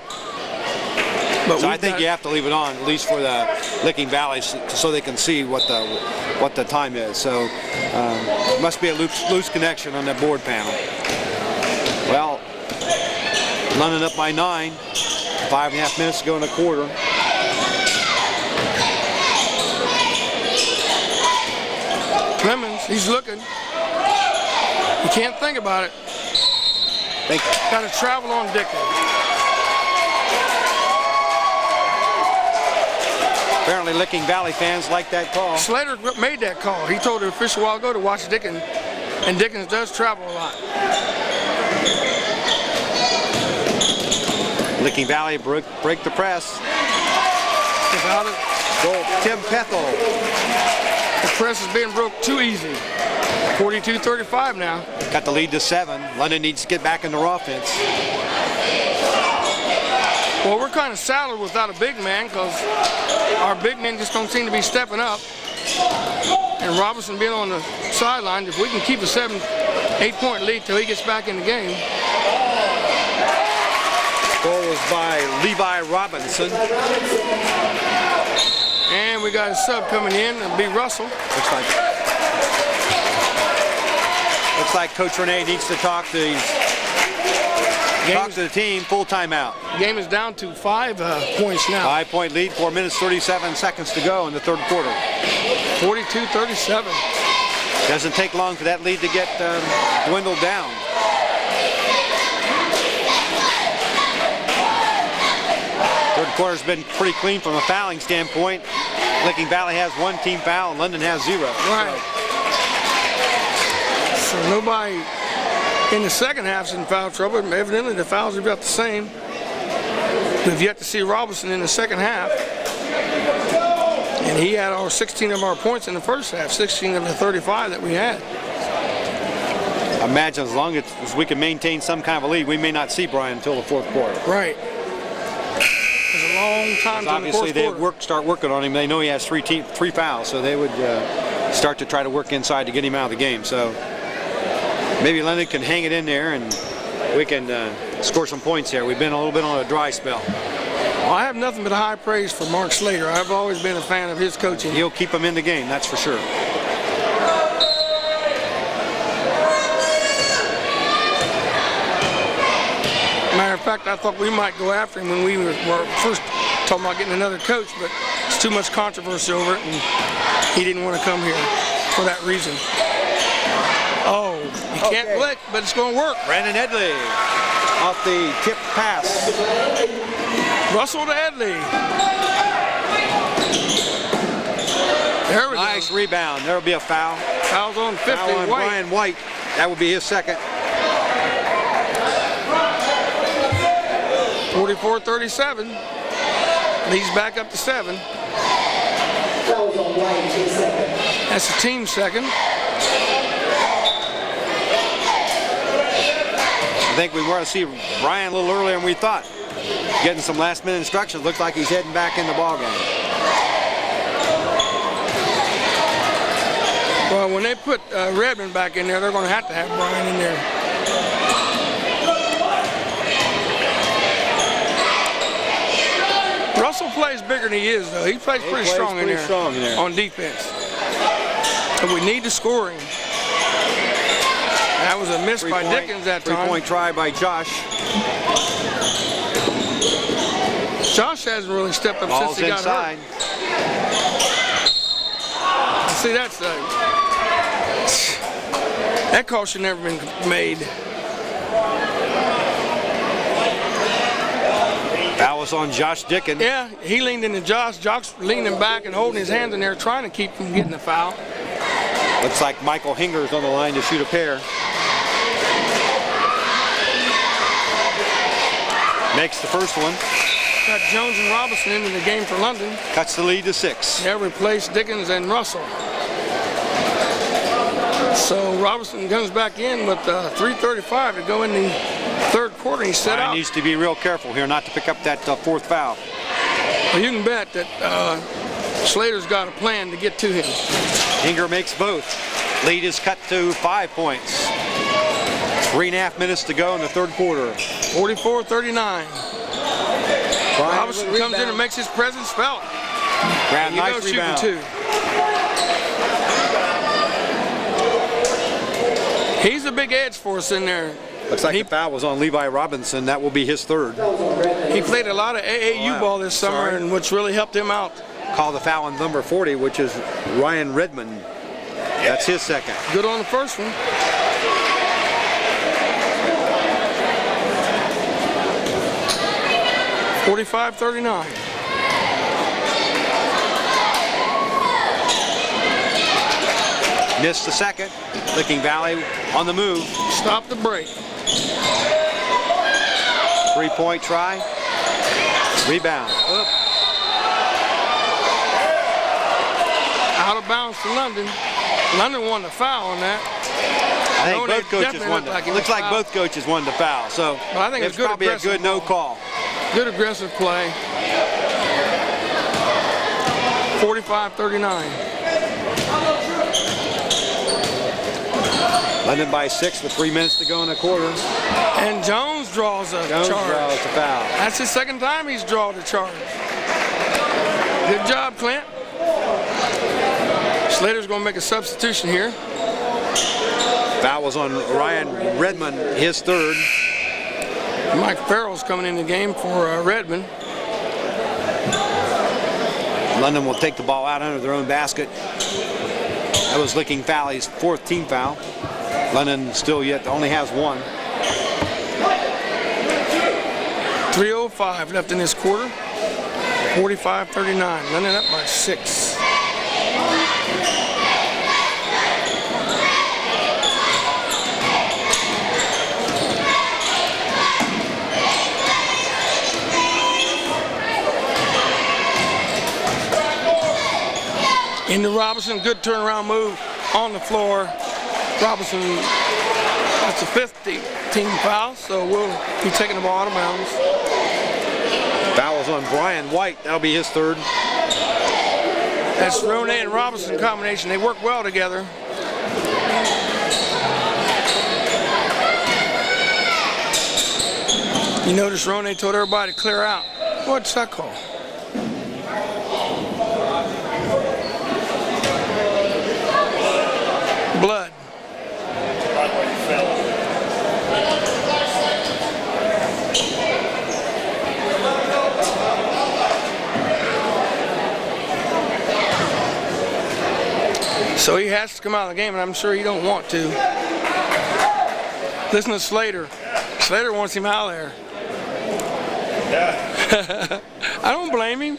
But So I think you have to leave it on, at least for the Licking Valley, so they can see what the time is. So must be a loose connection on that board panel. Well, London up by 9. 5.5 minutes to go in the quarter. Clemens, he's looking. You can't think about it. Got to travel on Dickens. Apparently Licking Valley fans like that call. Slater made that call. He told the official a while ago to watch Dickens, and Dickens does travel a lot. Licking Valley break the press. Without it, Goal, Tim Pethel. the press is being broke too easy. 42-35 now. Got the lead to 7. London needs to get back in their offense. Well, we're kind of saddled without a big man because our big men just don't seem to be stepping up. And Robinson being on the sideline, if we can keep a 7-8-point lead till he gets back in the game. Goal was by Levi Robinson. And we got a sub coming in, it'll be Russell. Looks like Coach Ronay needs to talk to the team. Full timeout. The game is down to 5 points now. 5-point lead, 4 minutes, 37 seconds to go in the third quarter. 42-37. Doesn't take long for that lead to get dwindled down. Third quarter's been pretty clean from a fouling standpoint. Licking Valley has 1 team foul and London has 0. Right. So nobody in the second half's in foul trouble. Evidently, the fouls are about the same. We've yet to see Robinson in the second half. And he had 16 of our points in the first half, 16 of the 35 that we had. I imagine as long as we can maintain some kind of a lead, we may not see Brian until the fourth quarter. Right. It's a long time to obviously the fourth quarter. Start working on him. They know he has three fouls, so they would start to try to work inside to get him out of the game. So maybe London can hang it in there and we can score some points here. We've been a little bit on a dry spell. Well, I have nothing but high praise for Mark Slater. I've always been a fan of his coaching. He'll keep them in the game, that's for sure. Matter of fact, I thought we might go after him when we were first talking about getting another coach, but it's too much controversy over it, and he didn't want to come here for that reason. Oh, he can't blink, but it's going to work. Brandon Edley off the tip pass. Russell to Edley. There we go. Nice rebound. There will be a foul. Foul's on 50. Foul on White. Brian White. That will be his second. 44-37. Leads back up to 7. That's the team second. I think we want to see Brian a little earlier than we thought. Getting some last-minute instructions. Looks like he's heading back in the ballgame. Well, when they put Redmond back in there, they're going to have Brian in there. Russell plays bigger than he is, though. He plays pretty strong in there on defense. But we need to score him. That was a miss by Dickens that time. Three-point try by Josh. Josh hasn't really stepped up since he got hurt. See, that call should never been made. That was on Josh Dickens. Yeah, he leaned into Josh. Josh leaning back and holding his hands in there, trying to keep from getting the foul. Looks like Michael Hinger's on the line to shoot a pair. Makes the first one. Got Jones and Robinson into the game for London. Cuts the lead to 6. They replaced Dickens and Russell. So Robinson comes back in with 3:35 to go in the third quarter. He's set out. He needs to be real careful here not to pick up that fourth foul. Well, you can bet that Slater's got a plan to get to him. Hinger makes both. Lead is cut to 5 points. 3.5 minutes to go in the third quarter. 44-39. Robinson comes in and makes his presence felt. Nice rebound. Shooting 2. He's a big edge for us in there. Looks like the foul was on Levi Robinson. That will be his third. He played a lot of AAU ball this summer, and which really helped him out. Call the foul on number 40, which is Ryan Redmond. That's his second. Good on the first one. $45-39. Missed the second. Licking Valley on the move. Stop the break. 3-point try. Rebound. Up. Out of bounds to London. London won the foul on that. I think both coaches won. Looks like both coaches won the foul. So I think it's probably a good no call. Good aggressive play. 45-39. London by 6 with 3 minutes to go in the quarter. And Jones draws a charge. Draws the foul. That's his second time he's drawn a charge. Good job, Clint. Slater's going to make a substitution here. Foul was on Ryan Redmond, his third. Mike Farrell's coming in the game for Redmond. London will take the ball out under their own basket. That was Licking Valley's 4th team foul. London still yet only has 1. 3:05 left in this quarter. 45-39. London up by 6. Into Robinson, good turnaround move on the floor. Robinson, that's the 5th team foul, so we'll be taking the ball out of bounds. Foul's on Brian White. That'll be his 3rd. That's Ronay and Robinson combination. They work well together. You notice Ronay told everybody to clear out. What's that call? Blood. So he has to come out of the game, and I'm sure he don't want to. Listen to Slater. Slater wants him out of there. I don't blame him.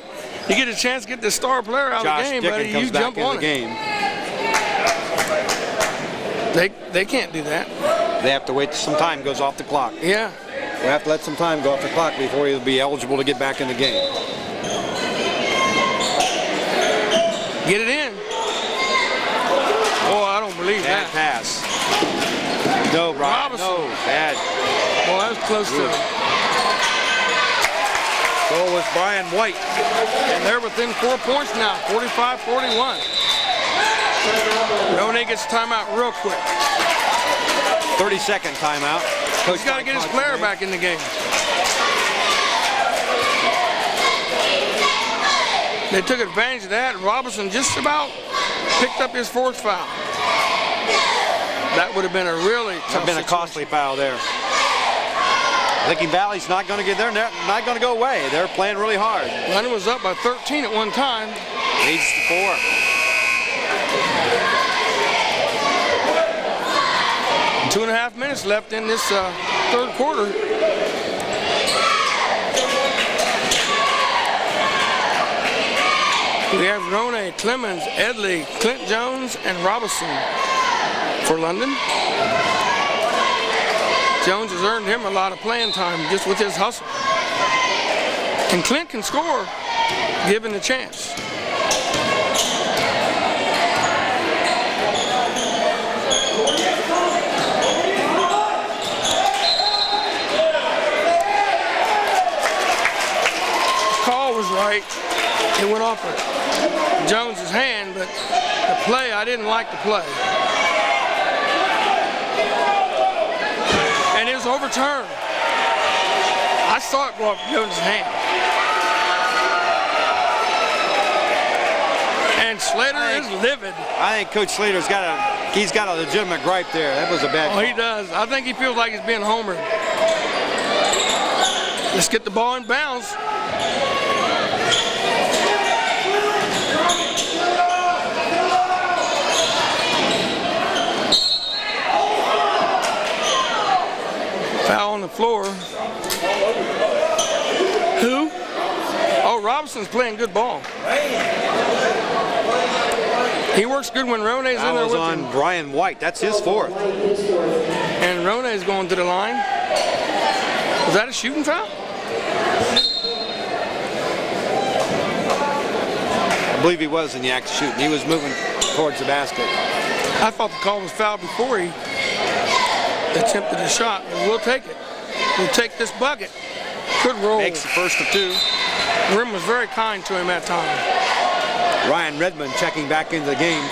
You get a chance to get the star player out of the game, buddy. You jump on it. They can't do that. They have to wait till some time goes off the clock. Yeah. We have to let some time go off the clock before he'll be eligible to get back in the game. Get it in. Oh, I don't believe Bad that. pass. No, Robinson. No, bad. Well, that was close to it. So was Brian White. And they're within 4 points now, 45-41. Ronay gets timeout real quick. 30-second timeout. He's got to get his player back in the game. They took advantage of that. Robinson just about picked up his 4th foul. That would have been a really tough been a costly foul there. Licking Valley's not going to get there, not going to go away. They're playing really hard. London was up by 13 at one time. Leads to 4. 2.5 minutes left in this 3rd quarter. We have Ronay, Clemens, Edley, Clint Jones, and Robinson for London. Jones has earned him a lot of playing time just with his hustle. And Clint can score given the chance. Call was right. It went off of Jones's hand, but the play, I didn't like the play. And it was overturned. I saw it go off Jones's hand. And Slater is livid. I think Coach Slater's got a legitimate gripe there. That was a bad call. Oh, he does. I think he feels like he's being homered. Let's get the ball in bounds. Foul on the floor. Who? Oh, Robinson's playing good ball. He works good when Ronay's in there with him. On Brian White. That's his 4th. And Ronay's going to the line. Was that a shooting foul? I believe he was in the act of shooting. He was moving towards the basket. I thought the call was foul before he attempted a shot, but we'll take it. We'll take this bucket. Good roll. Makes the first of 2. The rim was very kind to him that time. Ryan Redmond checking back into the game.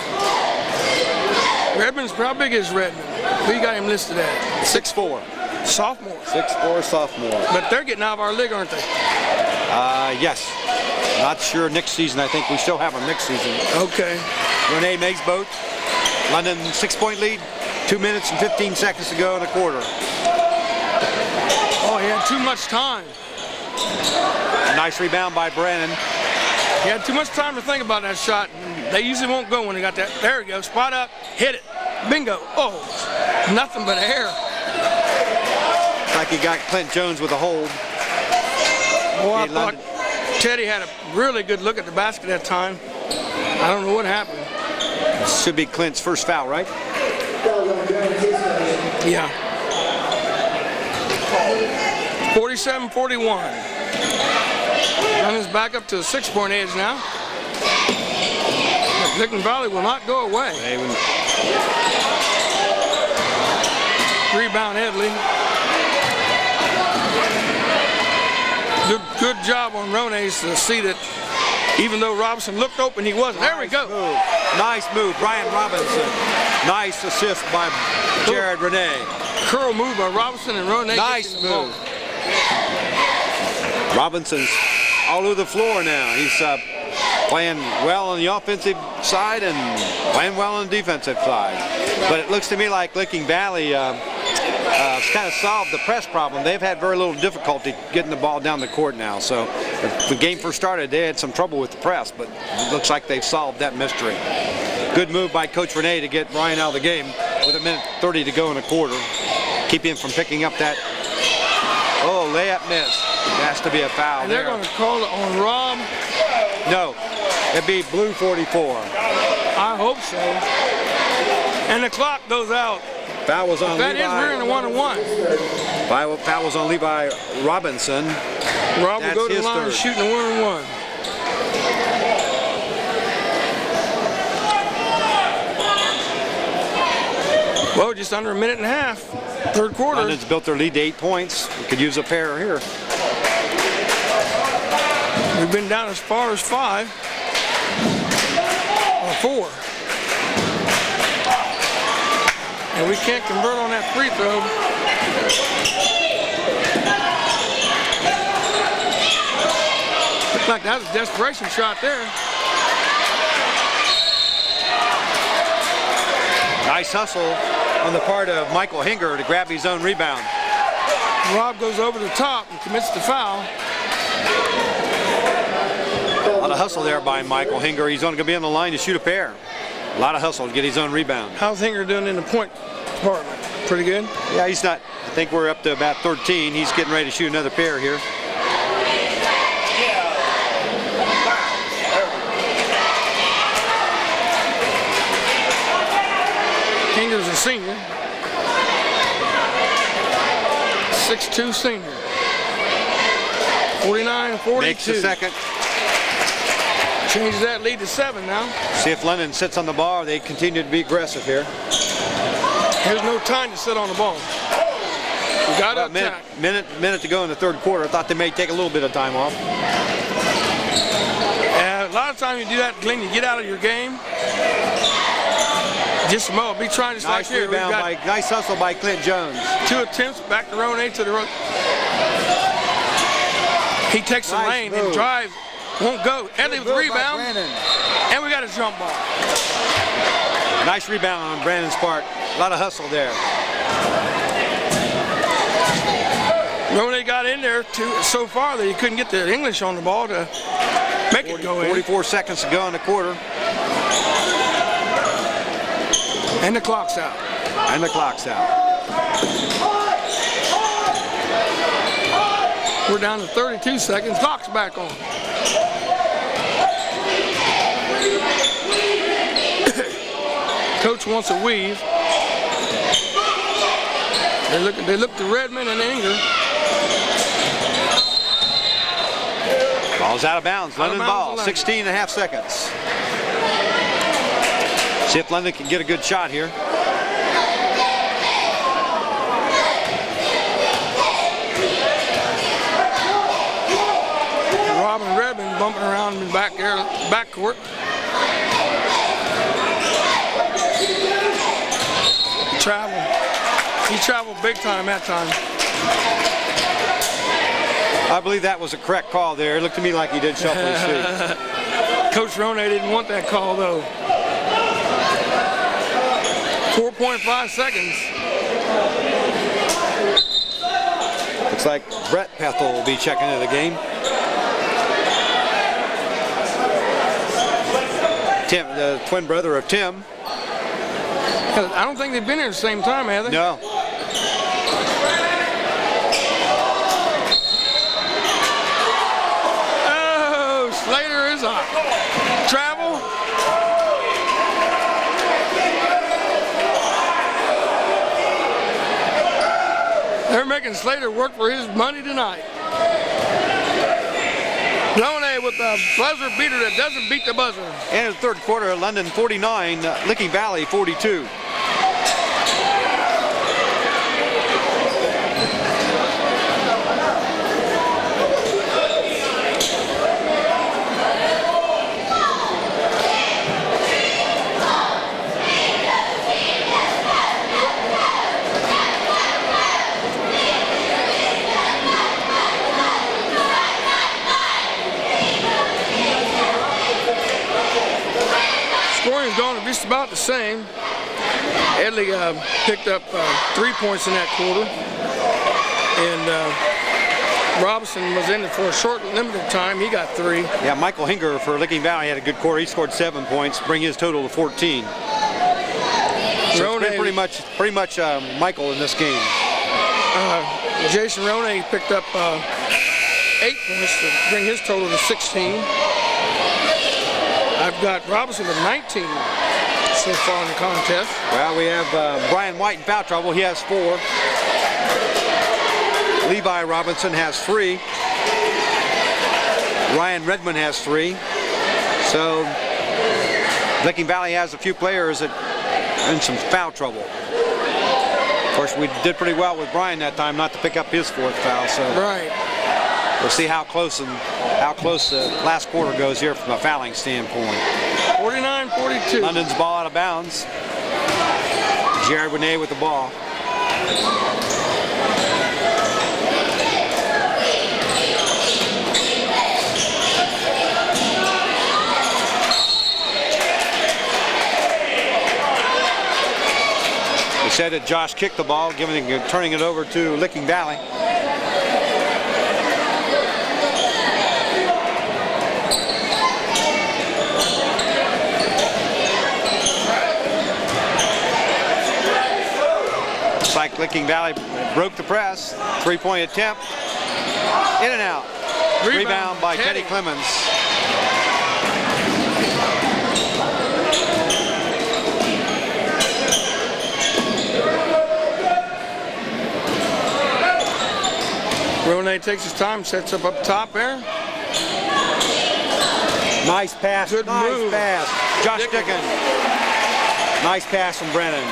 Redmond's how big is Redmond? Who you got him listed at? 6'4". Sophomore. 6'4" sophomore. But they're getting out of our league, aren't they? Yes. Not sure next season. I think we still have them next season. Okay. Renee makes both. London 6-point lead. 2 minutes and 15 seconds to go in the quarter. Oh, he had too much time. Nice rebound by Brennan. He had too much time to think about that shot. They usually won't go when they got that. There we go. Spot up. Hit it. Bingo. Oh, nothing but air. Like he got Clint Jones with a hold. Boy, I thought Teddy had a really good look at the basket that time. I don't know what happened. Should be Clint's first foul, right? Yeah. 47-41. London's back up to a 6-point edge now. Licking Valley will not go away. Rebound Edley. Good job on Rones to see that even though Robinson looked open, he wasn't. There we go. Nice move, Brian Robinson. Nice assist by Jared Renee. Curl move by Robinson and Rones. Nice move. Robinson's all over the floor now. He's playing well on the offensive side and playing well on the defensive side. But it looks to me like Licking Valley kind of solved the press problem. They've had very little difficulty getting the ball down the court now. So if the game first started, they had some trouble with the press, but it looks like they've solved that mystery. Good move by Coach Renee to get Brian out of the game with 1:30 to go in the quarter. Keep him from picking up that, layup miss. It has to be a foul. And they're going to call it on Rob. No, it'd be blue 44. I hope so. And the clock goes out. Foul was on That Levi. is, we're in a 1-1. Foul was on Levi Robinson. Rob will That's go to the his line third. shooting a 1-1. Well, just under a minute and a half. Third quarter. London's built their lead to 8 points. We could use a pair here. We've been down as far as 5 or 4. And we can't convert on that free throw. Looked like that was a desperation shot there. Nice hustle on the part of Michael Hinger to grab his own rebound. Rob goes over the top and commits the foul. A lot of hustle there by Michael Hinger. He's only going to be on the line to shoot a pair. A lot of hustle to get his own rebound. How's Hinger doing in the point department? Pretty good? Yeah, he's not. I think we're up to about 13. He's getting ready to shoot another pair here. Hinger's a senior. 6'2" senior. 49-42. Makes the second. Changes that lead to 7 now. See if London sits on the ball. They continue to be aggressive here. There's no time to sit on the ball. We got to About attack. minute to go in the third quarter. I thought they may take a little bit of time off. And a lot of times you do that, Glenn, you get out of your game. Just a moment. Be trying just Nice like here. rebound nice hustle by Clint Jones. 2 attempts, back to Rowan 8 to the road. He takes the Nice lane move. and drives. Won't go. Edley with the Good by rebound. Brandon. And we got a jump ball. Nice rebound on Brandon's part. A lot of hustle there. Rowan got in there so far that he couldn't get the English on the ball to make it go in. 44 seconds to go in the quarter. And the clock's out. And the clock's out. We're down to 32 seconds. Clock's back on. Coach wants a weave. They look to Redmond and Inger. Ball's out of bounds. London bounds ball. to London. 16.5 seconds. See if London can get a good shot here. Robin Redmond bumping around in the backcourt. He traveled big time that time. I believe that was a correct call there. It looked to me like he did shuffle his feet. Coach Rone didn't want that call though. 4.5 seconds. Looks like Brett Pethel will be checking into the game. Tim, the twin brother of Tim. I don't think they've been here at the same time, have they? No. Oh, Slater is up. Travel. They're making Slater work for his money tonight. Lone with a buzzer beater that doesn't beat the buzzer. And in the third quarter, London 49, Licking Valley 42. Scoring's gone just about the same. Edley picked up 3 points in that quarter, and Robinson was in it for a short, limited time. He got 3. Yeah, Michael Hinger for Licking Valley had a good quarter. He scored 7 points, bring his total to 14. So it's been pretty much Michael in this game. Jason Roney picked up 8 points to bring his total to 16. I've got Robinson with 19 so far in the contest. Well, we have Brian White in foul trouble. He has 4. Levi Robinson has 3. Ryan Redmond has 3. So Licking Valley has a few players that are in some foul trouble. Of course, we did pretty well with Brian that time not to pick up his 4th foul. So right. We'll see how close the last quarter goes here from a fouling standpoint. 49-42. London's ball out of bounds. Jared Winay with the ball. We said that Josh kicked the ball, turning it over to Licking Valley. Like Licking Valley broke the press. 3-point attempt. In and out. Rebound by Teddy Clemens. Roney takes his time, sets up top there. Nice pass. Good move. Pass. Josh Dickens. Nice pass from Brennan.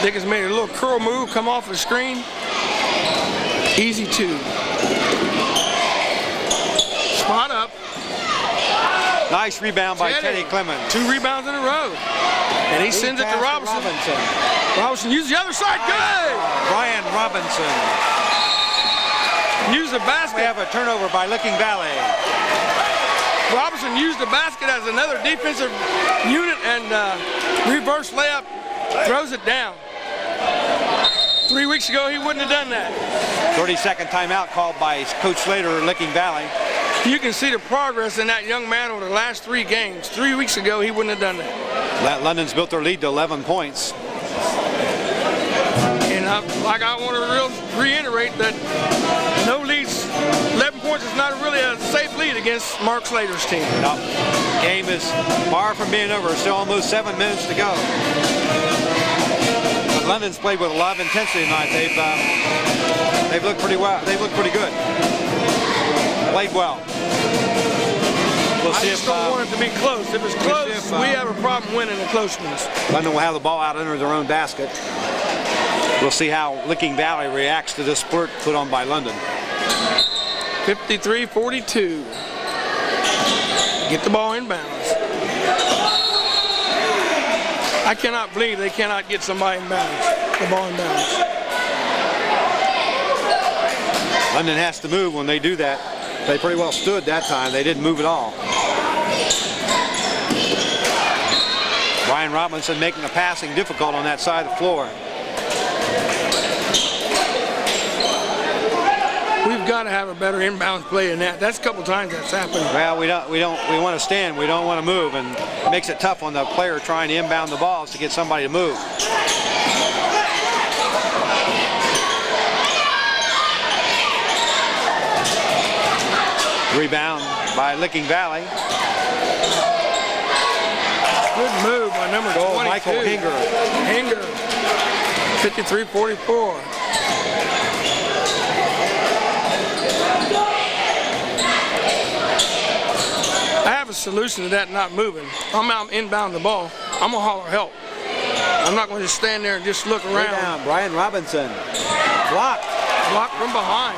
Dickens made a little curl move, come off the screen. Easy 2. Spot up. Nice rebound by Teddy Clemens. 2 rebounds in a row. And he sends it to Robinson. Robinson uses the other side. Good! Brian Robinson. Used the basket. We have a turnover by Licking Valley. Robinson used the basket as another defensive unit and reverse layup. Throws it down. 3 weeks ago, he wouldn't have done that. 30-second timeout called by Coach Slater, Licking Valley. You can see the progress in that young man over the last 3 games. 3 weeks ago, he wouldn't have done that. London's built their lead to 11 points. And I want to reiterate that no leads, 11 points is not really a safe lead against Mark Slater's team. No. Game is far from being over. Still almost 7 minutes to go. London's played with a lot of intensity tonight. They've looked pretty well. They've looked pretty good. Played well. We'll I just don't want it to be close. If it's close, we have a problem winning the close ones. London will have the ball out under their own basket. We'll see how Licking Valley reacts to this spurt put on by London. 53-42. Get the ball inbounds. I cannot believe they cannot get somebody inbounds. The ball inbounds. London has to move when they do that. They pretty well stood that time. They didn't move at all. Brian Robinson making the passing difficult on that side of the floor. We've got to have a better inbound play than that. That's a couple times that's happened. Well, we want to stand. We don't want to move, and it makes it tough on the player trying to inbound the balls to get somebody to move. Rebound by Licking Valley. Good move by number 22. Michael Hinger. Hinger. 53-44. have a solution to that not moving. I'm out inbound the ball. I'm going to holler help. I'm not going to just stand there and just look around. Down, Brian Robinson. Blocked. Blocked from behind.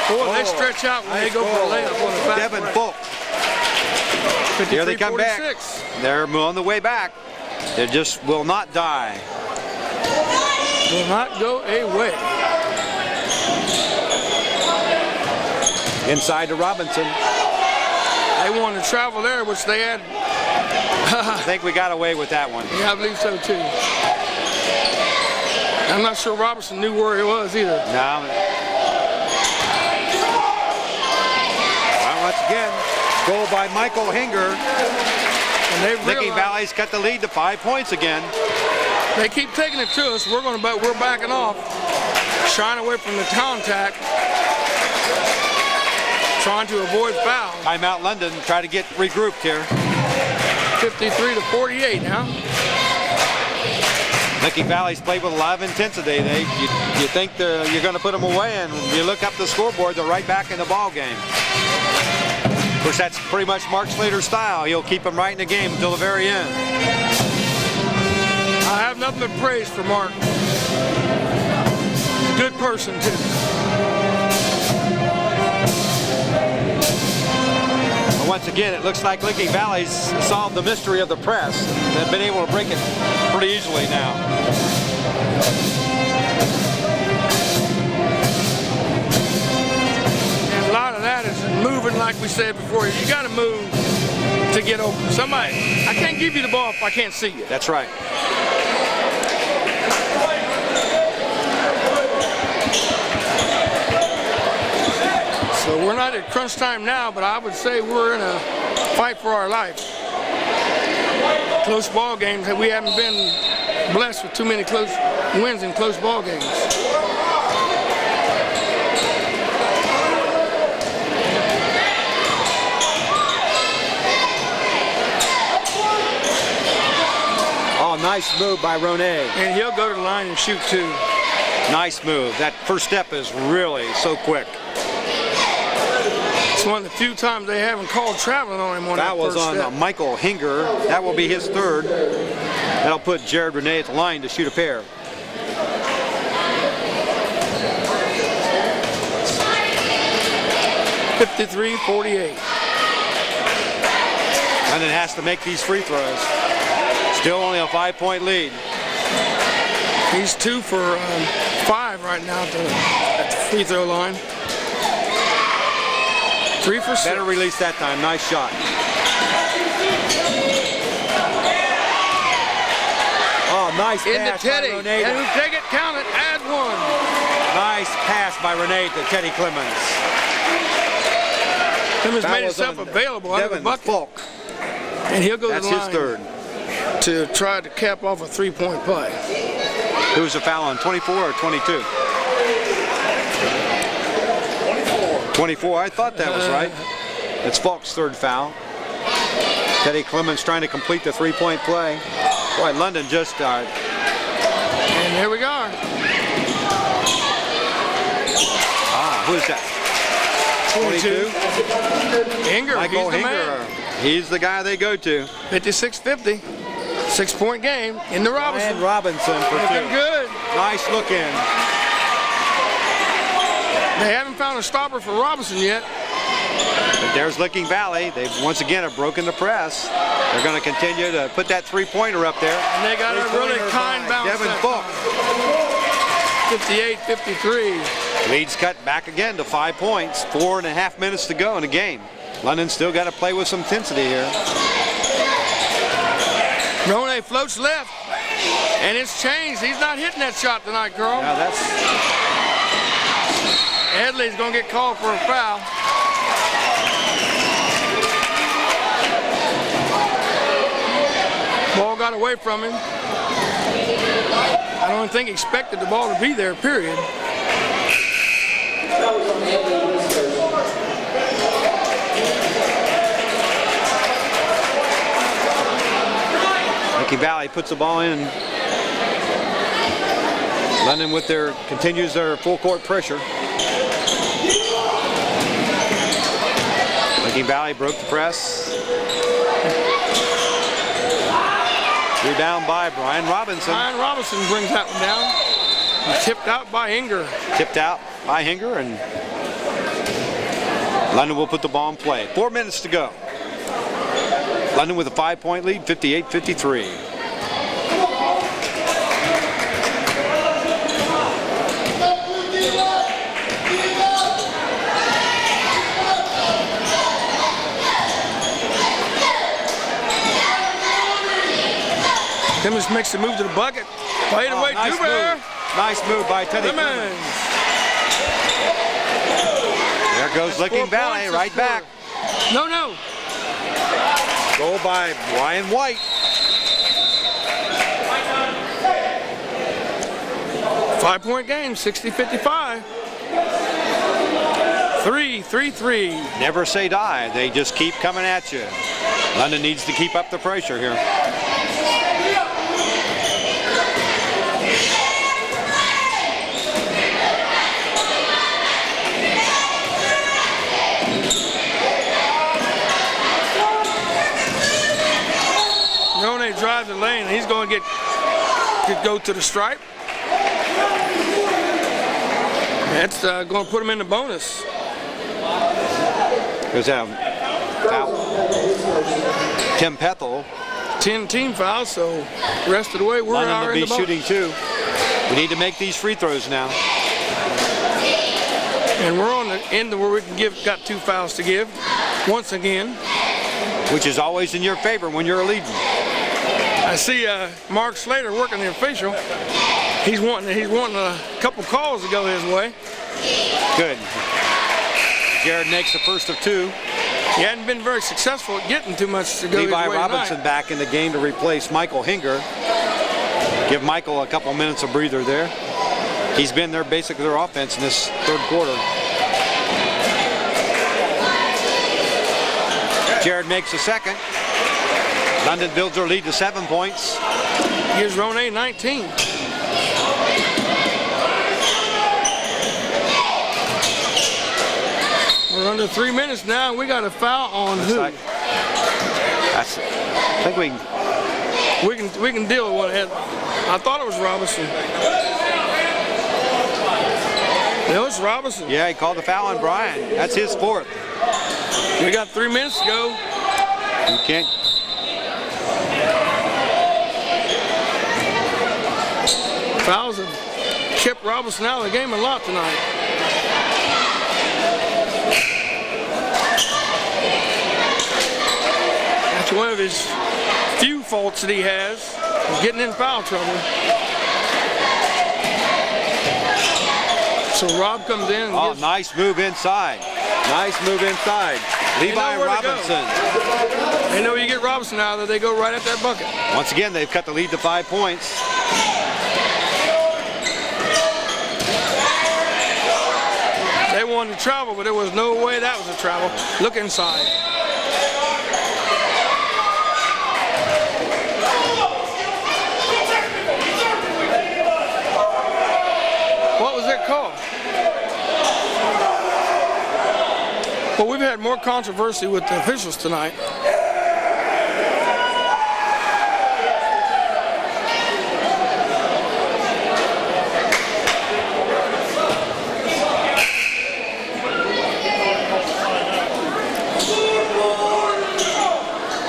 Boy, they stretch out when they go for a layup on the back. Devin Folk. Here they come back. They're on the way back. They just will not die. Will not go away. Inside to Robinson. They wanted to travel there, which they had. I think we got away with that one. Yeah, I believe so too. I'm not sure Robertson knew where he was either. No. Well, once again, goal by Michael Hinger. And they Licking Valley's cut the lead to 5 points again. They keep taking it to us. We're backing off, shying away from the contact, trying to avoid foul. Timeout London, try to get regrouped here. 53-48 now. Licking Valley's played with a lot of intensity. You think you're going to put them away, and you look up the scoreboard, they're right back in the ball game. Of course, that's pretty much Mark Slater's style. He'll keep them right in the game until the very end. I have nothing but praise for Mark. Good person, too. But once again, it looks like Licking Valley's solved the mystery of the press. They've been able to break it pretty easily now. And a lot of that is moving, like we said before. You got to move to get open. I can't give you the ball if I can't see you. That's right. So we're not at crunch time now, but I would say we're in a fight for our life. Close ball games, we haven't been blessed with too many close wins in close ball games. Oh, nice move by Ronay. And he'll go to the line and shoot too. Nice move. That first step is really so quick. It's one of the few times they haven't called traveling on him on that was first on step. Michael Hinger. That will be his third. That'll put Jared Renee at the line to shoot a pair. $53-48. London has to make these free throws. Still only a 5-point lead. He's 2 for 5 right now at the free throw line. 3 for 6. Better release that time. Nice shot. Oh, nice pass by Renee. And take it, count it, add 1. Nice pass by Renee to Teddy Clemens. Clemens made himself available out of the bucket. Folk. And he'll go to That's the line his third. to try to cap off a 3-point play. Who's the foul on, 24 or 22? 24, I thought that was right. It's Falk's third foul. Teddy Clemens trying to complete the 3-point play. Boy, London just And here we go. Who's that? 22. Hinger, Michael he's the Hinger. man. He's the guy they go to. 56-50. 6-point game in the Robinson. And Robinson for Looking 2. good. Nice look in. They haven't found a stopper for Robinson yet. But there's Licking Valley. They've once again have broken the press. They're going to continue to put that 3-pointer up there. And they got a really kind bounce. Devin Folk. 58-53. Lead's cut back again to 5 points. 4.5 minutes to go in the game. London still got to play with some intensity here. Ronay floats left. And it's changed. He's not hitting that shot tonight, Carl. Now that's... Edley's going to get called for a foul. Ball got away from him. I don't think he expected the ball to be there, period. Licking Valley puts the ball in. London continues their full court pressure. Licking Valley broke the press. Rebound by Brian Robinson. Brian Robinson brings that one down. Tipped out by Hinger. Tipped out by Hinger, and London will put the ball in play. 4 minutes to go. London with a 5-point lead, 58-53. Timmons makes the move to the bucket. Played away, nice Duber. move. Nice move by Teddy Timmons. There goes Licking Valley, right back. No. Goal by Ryan White. 5-point game, 60-55. 3-3-3. Never say die. They just keep coming at you. London needs to keep up the pressure here. Rone drives the lane, and he's going to go to the stripe. That's going to put him in the bonus. Goes out. Foul. Tim Pethel. 10 team fouls, so the rest of the way we're London in will the be bonus. shooting 2. We need to make these free throws now. And we're on the end where we can got 2 fouls to give once again. Which is always in your favor when you're leading. I see Mark Slater working the official. He's wanting a couple calls to go his way. Good. Jared makes the first of 2. He hadn't been very successful at getting too much to go his Levi way Robinson tonight. back in the game to replace Michael Hinger. Give Michael a couple minutes of breather there. He's been there basically their offense in this third quarter. Jared makes the second. London builds their lead to 7 points. Gives Rone 19. We're under 3 minutes now. We got a foul on who? I think We can deal with what it had. I thought it was Robinson. No, it's Robinson. Yeah, he called the foul on Brian. That's his 4th. We got 3 minutes to go. You can't. Fouls have kept Robinson out of the game a lot tonight. That's one of his few faults that he has, is getting in foul trouble. So Rob comes in and gives, Nice move inside. Nice move inside. Levi Robinson. they know you get Robinson out of there, they go right at that bucket. Once again, they've cut the lead to 5 points. They wanted to travel, but there was no way that was a travel. Look inside. What was that call? Well, we've had more controversy with the officials tonight.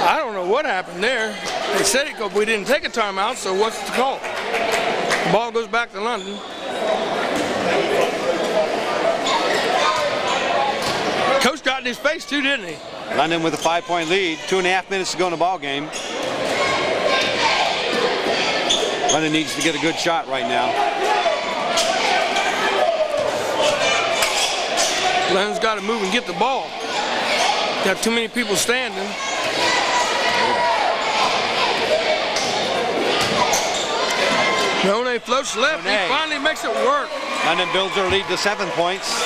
I don't know what happened there. They said it, we didn't take a timeout, so what's the call? The ball goes back to London. Coach got in his face too, didn't he? London with a 5-point lead. 2.5 minutes to go in the ball game. London needs to get a good shot right now. London's got to move and get the ball. Got too many people standing. Rone floats left. He finally makes it work. London builds their lead to 7 points.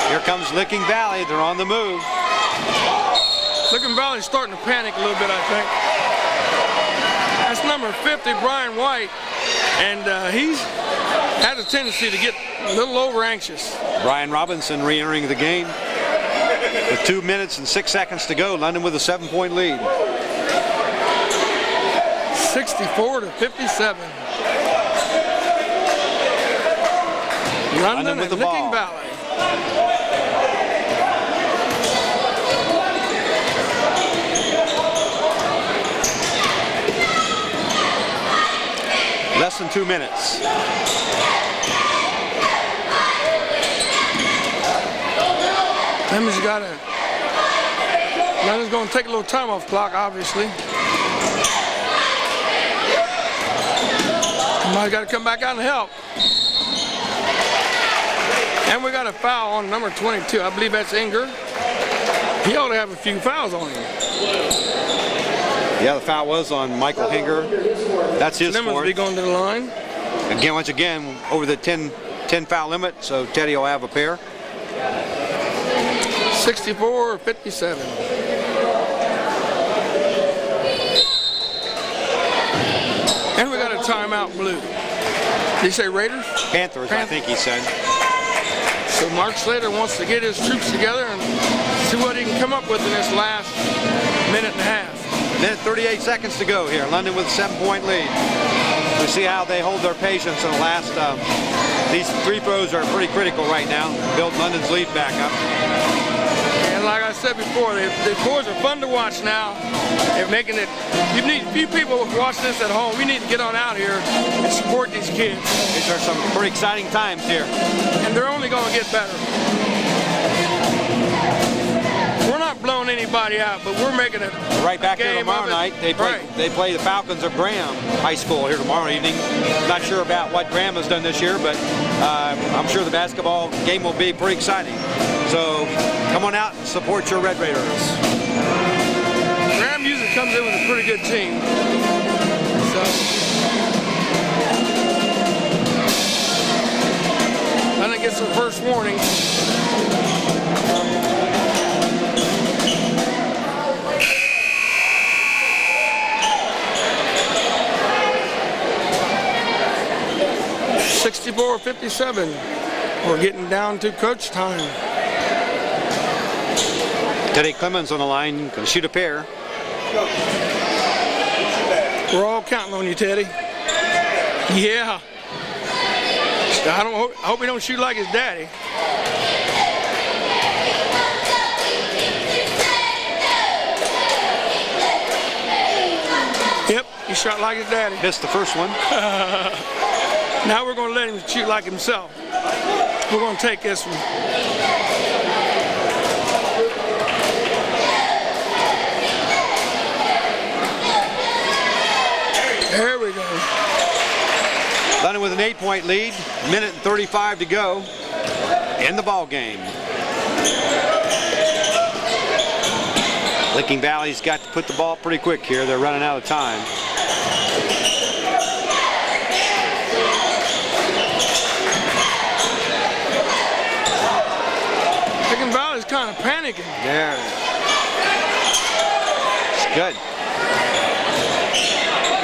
Here comes Licking Valley. They're on the move. Licking Valley's starting to panic a little bit, I think. That's number 50, Brian White, and he's has a tendency to get a little over anxious. Brian Robinson re-entering the game. With 2 minutes and 6 seconds to go, London with a 7-point lead. 64-57. London with and the Licking ball. Valley. Less than 2 minutes. London's going to take a little time off the clock, obviously. Somebody's got to come back out and help. And we got a foul on number 22. I believe that's Inger. He ought to have a few fouls on him. Yeah, the foul was on Michael Hinger. That's his Lemons will fourth. be going to the line. Again, once again, over the 10 foul limit, so Teddy will have a pair. 64-57. And we got a timeout blue. Did he say Raiders? Panthers, I think he said. So Mark Slater wants to get his troops together and see what he can come up with in this last minute and a half. Minute 38 seconds to go here. London with a 7-point lead. We see how they hold their patience in the last. These free throws are pretty critical right now. Build London's lead back up. And like I said before, the boys are fun to watch now. They're making it. You need a few people watching this at home. We need to get on out here and support these kids. These are some pretty exciting times here. And they're only going to get better. We're not blowing anybody out, but we're making it Right back here game tomorrow of it. night. They play the Falcons of Graham High School here tomorrow evening. Not sure about what Graham has done this year, but I'm sure the basketball game will be pretty exciting. So come on out and support your Red Raiders. Graham usually comes in with a pretty good team. So London gets their first warning. $64-57. We're getting down to coach time. Teddy Clemens on the line, can shoot a pair. We're all counting on you, Teddy. Yeah. I hope he don't shoot like his daddy. Yep, he shot like his daddy. Missed the first one. Now we're going to let him shoot like himself. We're going to take this one. There we go. London with an 8-point lead. Minute and 35 to go in the ball game. Licking Valley's got to put the ball pretty quick here. They're running out of time. Licking Valley's kind of panicking. There. It's good.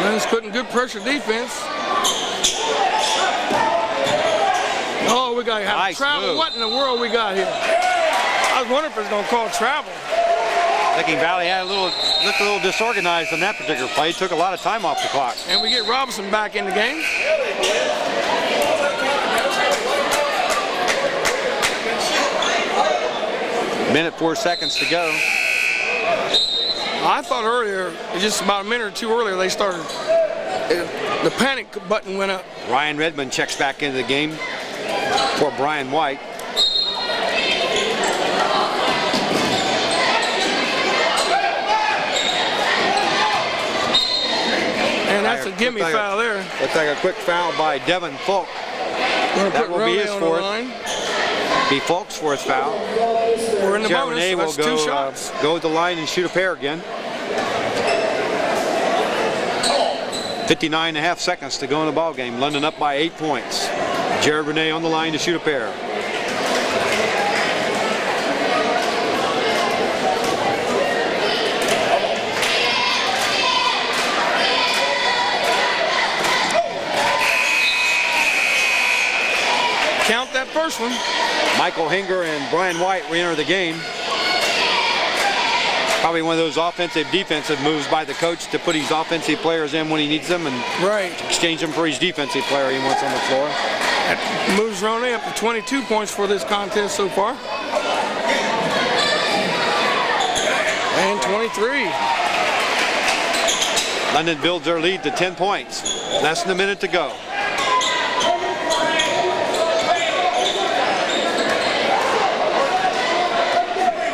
London's putting good pressure defense. Oh, we got to have Nice travel. move. What in the world we got here? I was wondering if it's going to call travel. Licking Valley looked a little disorganized on that particular play. Took a lot of time off the clock. And we get Robinson back in the game. Minute 4 seconds to go. I thought earlier, just about a minute or two earlier, they started, the panic button went up. Ryan Redmond checks back into the game for Brian White. And that's a gimme foul there. Looks like a quick foul by Devin Falk. Gonna That put will be Rone his on the fourth. line. Be Falk's fourth foul. We're in the bonus, Renee so will that's two go, shots. go with the line and shoot a pair again. 59.5 seconds to go in the ball game. London up by 8 points. Jared Renee on the line to shoot a pair. Count that first one. Michael Hinger and Brian White re-enter the game. Probably one of those offensive-defensive moves by the coach to put his offensive players in when he needs them and exchange them for his defensive player he wants on the floor. That moves Roney up to 22 points for this contest so far. And 23. London builds their lead to 10 points. Less than a minute to go.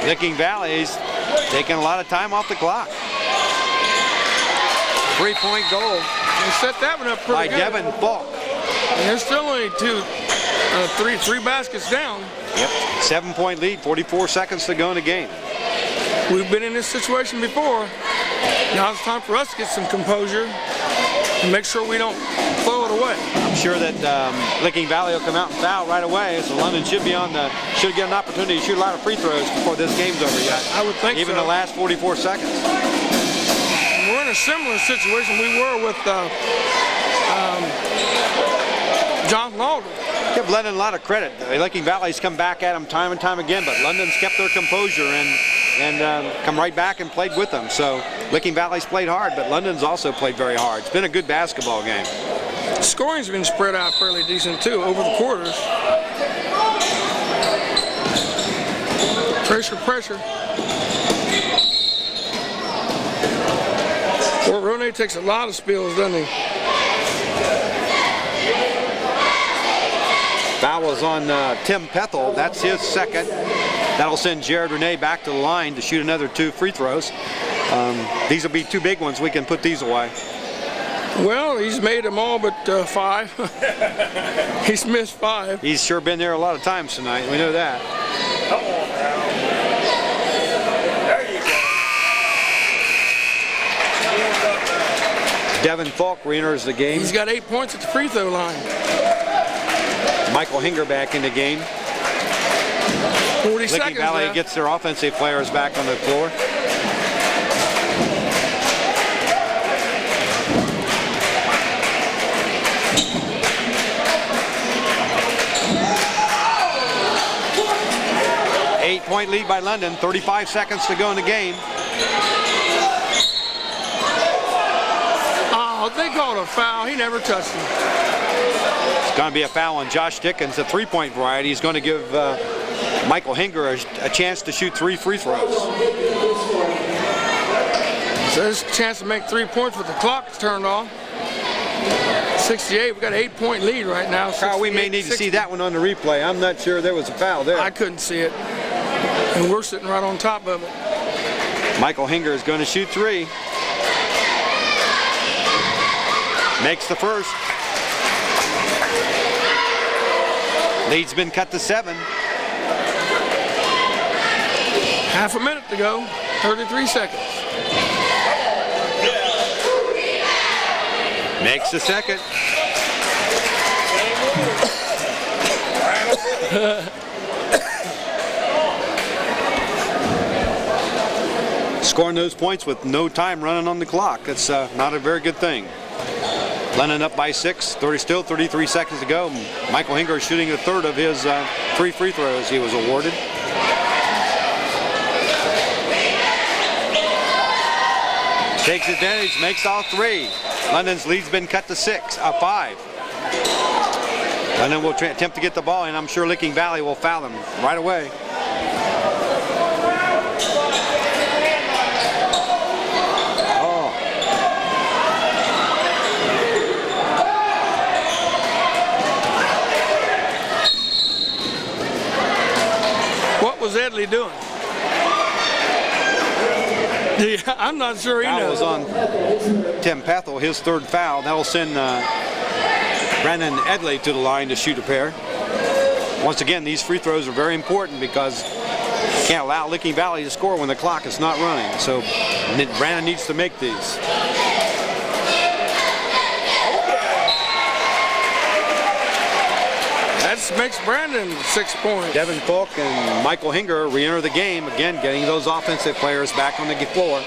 Licking Valley's taking a lot of time off the clock. 3-point goal. They set that one up pretty by good. Devin Falk. And they're still only three baskets down. Yep, 7-point lead, 44 seconds to go in the game. We've been in this situation before. Now it's time for us to get some composure and make sure we don't throw it away. I'm sure that Licking Valley will come out and foul right away, so London should get an opportunity to shoot a lot of free throws before this game's over yet. I would think even so. the last 44 seconds. We're in a similar situation we were with Jonathan Alder. Give London a lot of credit. Licking Valley's come back at them time and time again, but London's kept their composure and come right back and played with them. So Licking Valley's played hard, but London's also played very hard. It's been a good basketball game. Scoring's been spread out fairly decent too over the quarters. Pressure. Well, Roney takes a lot of spills, doesn't he? Foul was on Tim Pethel. That's his second. That'll send Jared Renee back to the line to shoot another 2 free throws. These will be 2 big ones. We can put these away. Well, he's made them all but 5. He's missed 5. He's sure been there a lot of times tonight. We know that. Come on now. There you go. Devin Falk re-enters the game. He's got 8 points at the free throw line. Michael Hinger back in the game. 40 Licking seconds Valley left. gets their offensive players back on the floor. Eight-point lead by London. 35 seconds to go in the game. Oh, they called a foul. He never touched him. It's going to be a foul on Josh Dickens, a 3-point variety. He's going to give Michael Hinger a chance to shoot 3 free throws. So there's a chance to make 3 points with the clock turned off. 68, we've got an 8-point lead right now. Carl, we may need to see that one on the replay. I'm not sure there was a foul there. I couldn't see it. And we're sitting right on top of it. Michael Hinger is going to shoot 3. Makes the first. Lead's been cut to 7. Half a minute to go, 33 seconds. Makes the second. Scoring those points with no time running on the clock. That's not a very good thing. London up by 6, still 33 seconds to go. Michael Hinger is shooting a third of his 3 free throws he was awarded. Takes advantage, makes all 3. London's lead's been cut to 5. London will attempt to get the ball, and I'm sure Licking Valley will foul them right away. What was Edley doing? Yeah, I'm not sure he knows. Foul was on Tim Pethel, his 3rd foul. That'll send Brandon Edley to the line to shoot a pair. Once again, these free throws are very important because you can't allow Licking Valley to score when the clock is not running. So Brandon needs to make these. That makes Brandon 6 points. Devin Falk and Michael Hinger re-enter the game, again getting those offensive players back on the floor.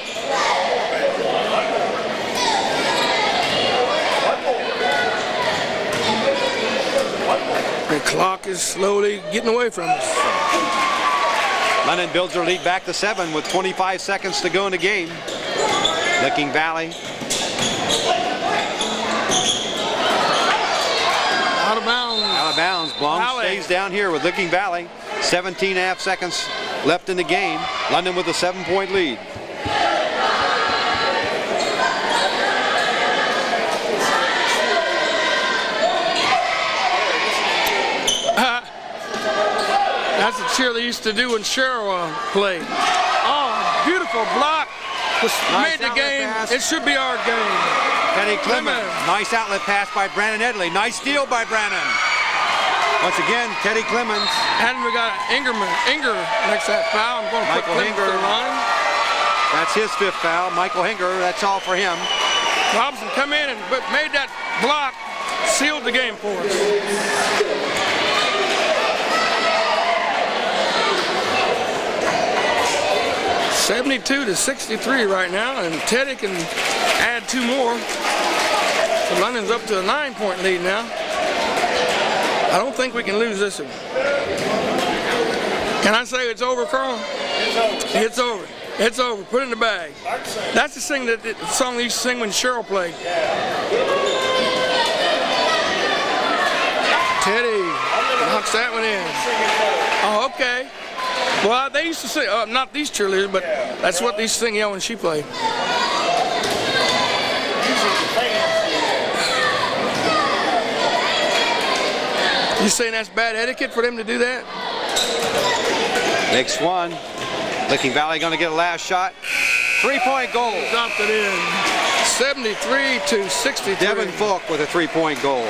The clock is slowly getting away from us. London builds their lead back to 7 with 25 seconds to go in the game. Licking Valley. Out of bounds. Out of bounds. Blum stays down here with Licking Valley. 17.5 seconds left in the game. London with a 7-point lead. That's a cheer they used to do when Cheryl played. Oh, beautiful block. Made the game. Pass. It should be our game. Teddy Clemens. Nice outlet pass by Brandon Edley. Nice steal by Brandon. Once again, Teddy Clemens. And we got Inger next to that foul. I'm going to put Clemens to the line. That's his 5th foul. Michael Hinger, that's all for him. Robinson come in and made that block, sealed the game for us. 72-63 right now, and Teddy can add 2 more. So London's up to a 9-point lead now. I don't think we can lose this one. Can I say it's over, Carl? It's over. It's over. Put it in the bag. That's the song they used to sing when Cheryl played. Teddy knocks that one in. Oh, okay. Well, they used to say, not these cheerleaders, but that's what they used to sing, when she played. You saying that's bad etiquette for them to do that? Next one. Licking Valley going to get a last shot. 3-point goal. Dropped it in. 73-63. Devin Falk with a 3-point goal.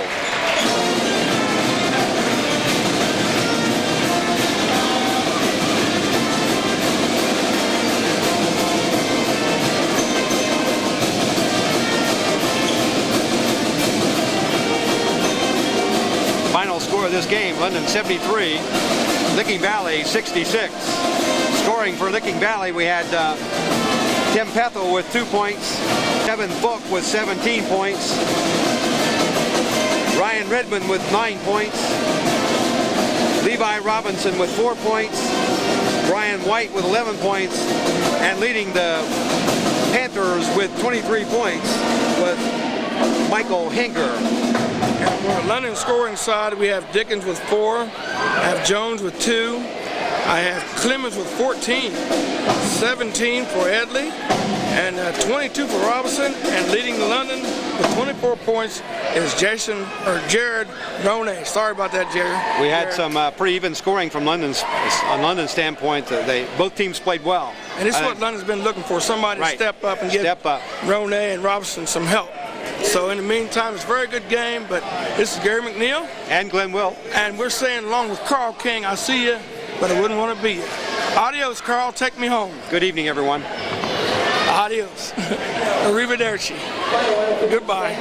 Final score of this game, London 73, Licking Valley 66. Scoring for Licking Valley, we had Tim Pethel with 2 points, Kevin Book with 17 points, Ryan Redmond with 9 points, Levi Robinson with 4 points, Brian White with 11 points, and leading the Panthers with 23 points was Michael Hinger. And for the London scoring side, we have Dickens with 4, I have Jones with 2, I have Clemens with 14, 17 for Edley, and 22 for Robinson, and leading London with 24 points is Jared Ronay. Sorry about that, Jared. We had some pretty even scoring from London's standpoint. Both teams played well. And this is what London's been looking for, somebody to step up and give Ronay and Robinson some help. So in the meantime, it's a very good game, but this is Gary McNeil. And Glenn Will. And we're saying along with Carl King, I see you, but I wouldn't want to be you. Adios, Carl. Take me home. Good evening, everyone. Adios. Arrivederci. Goodbye.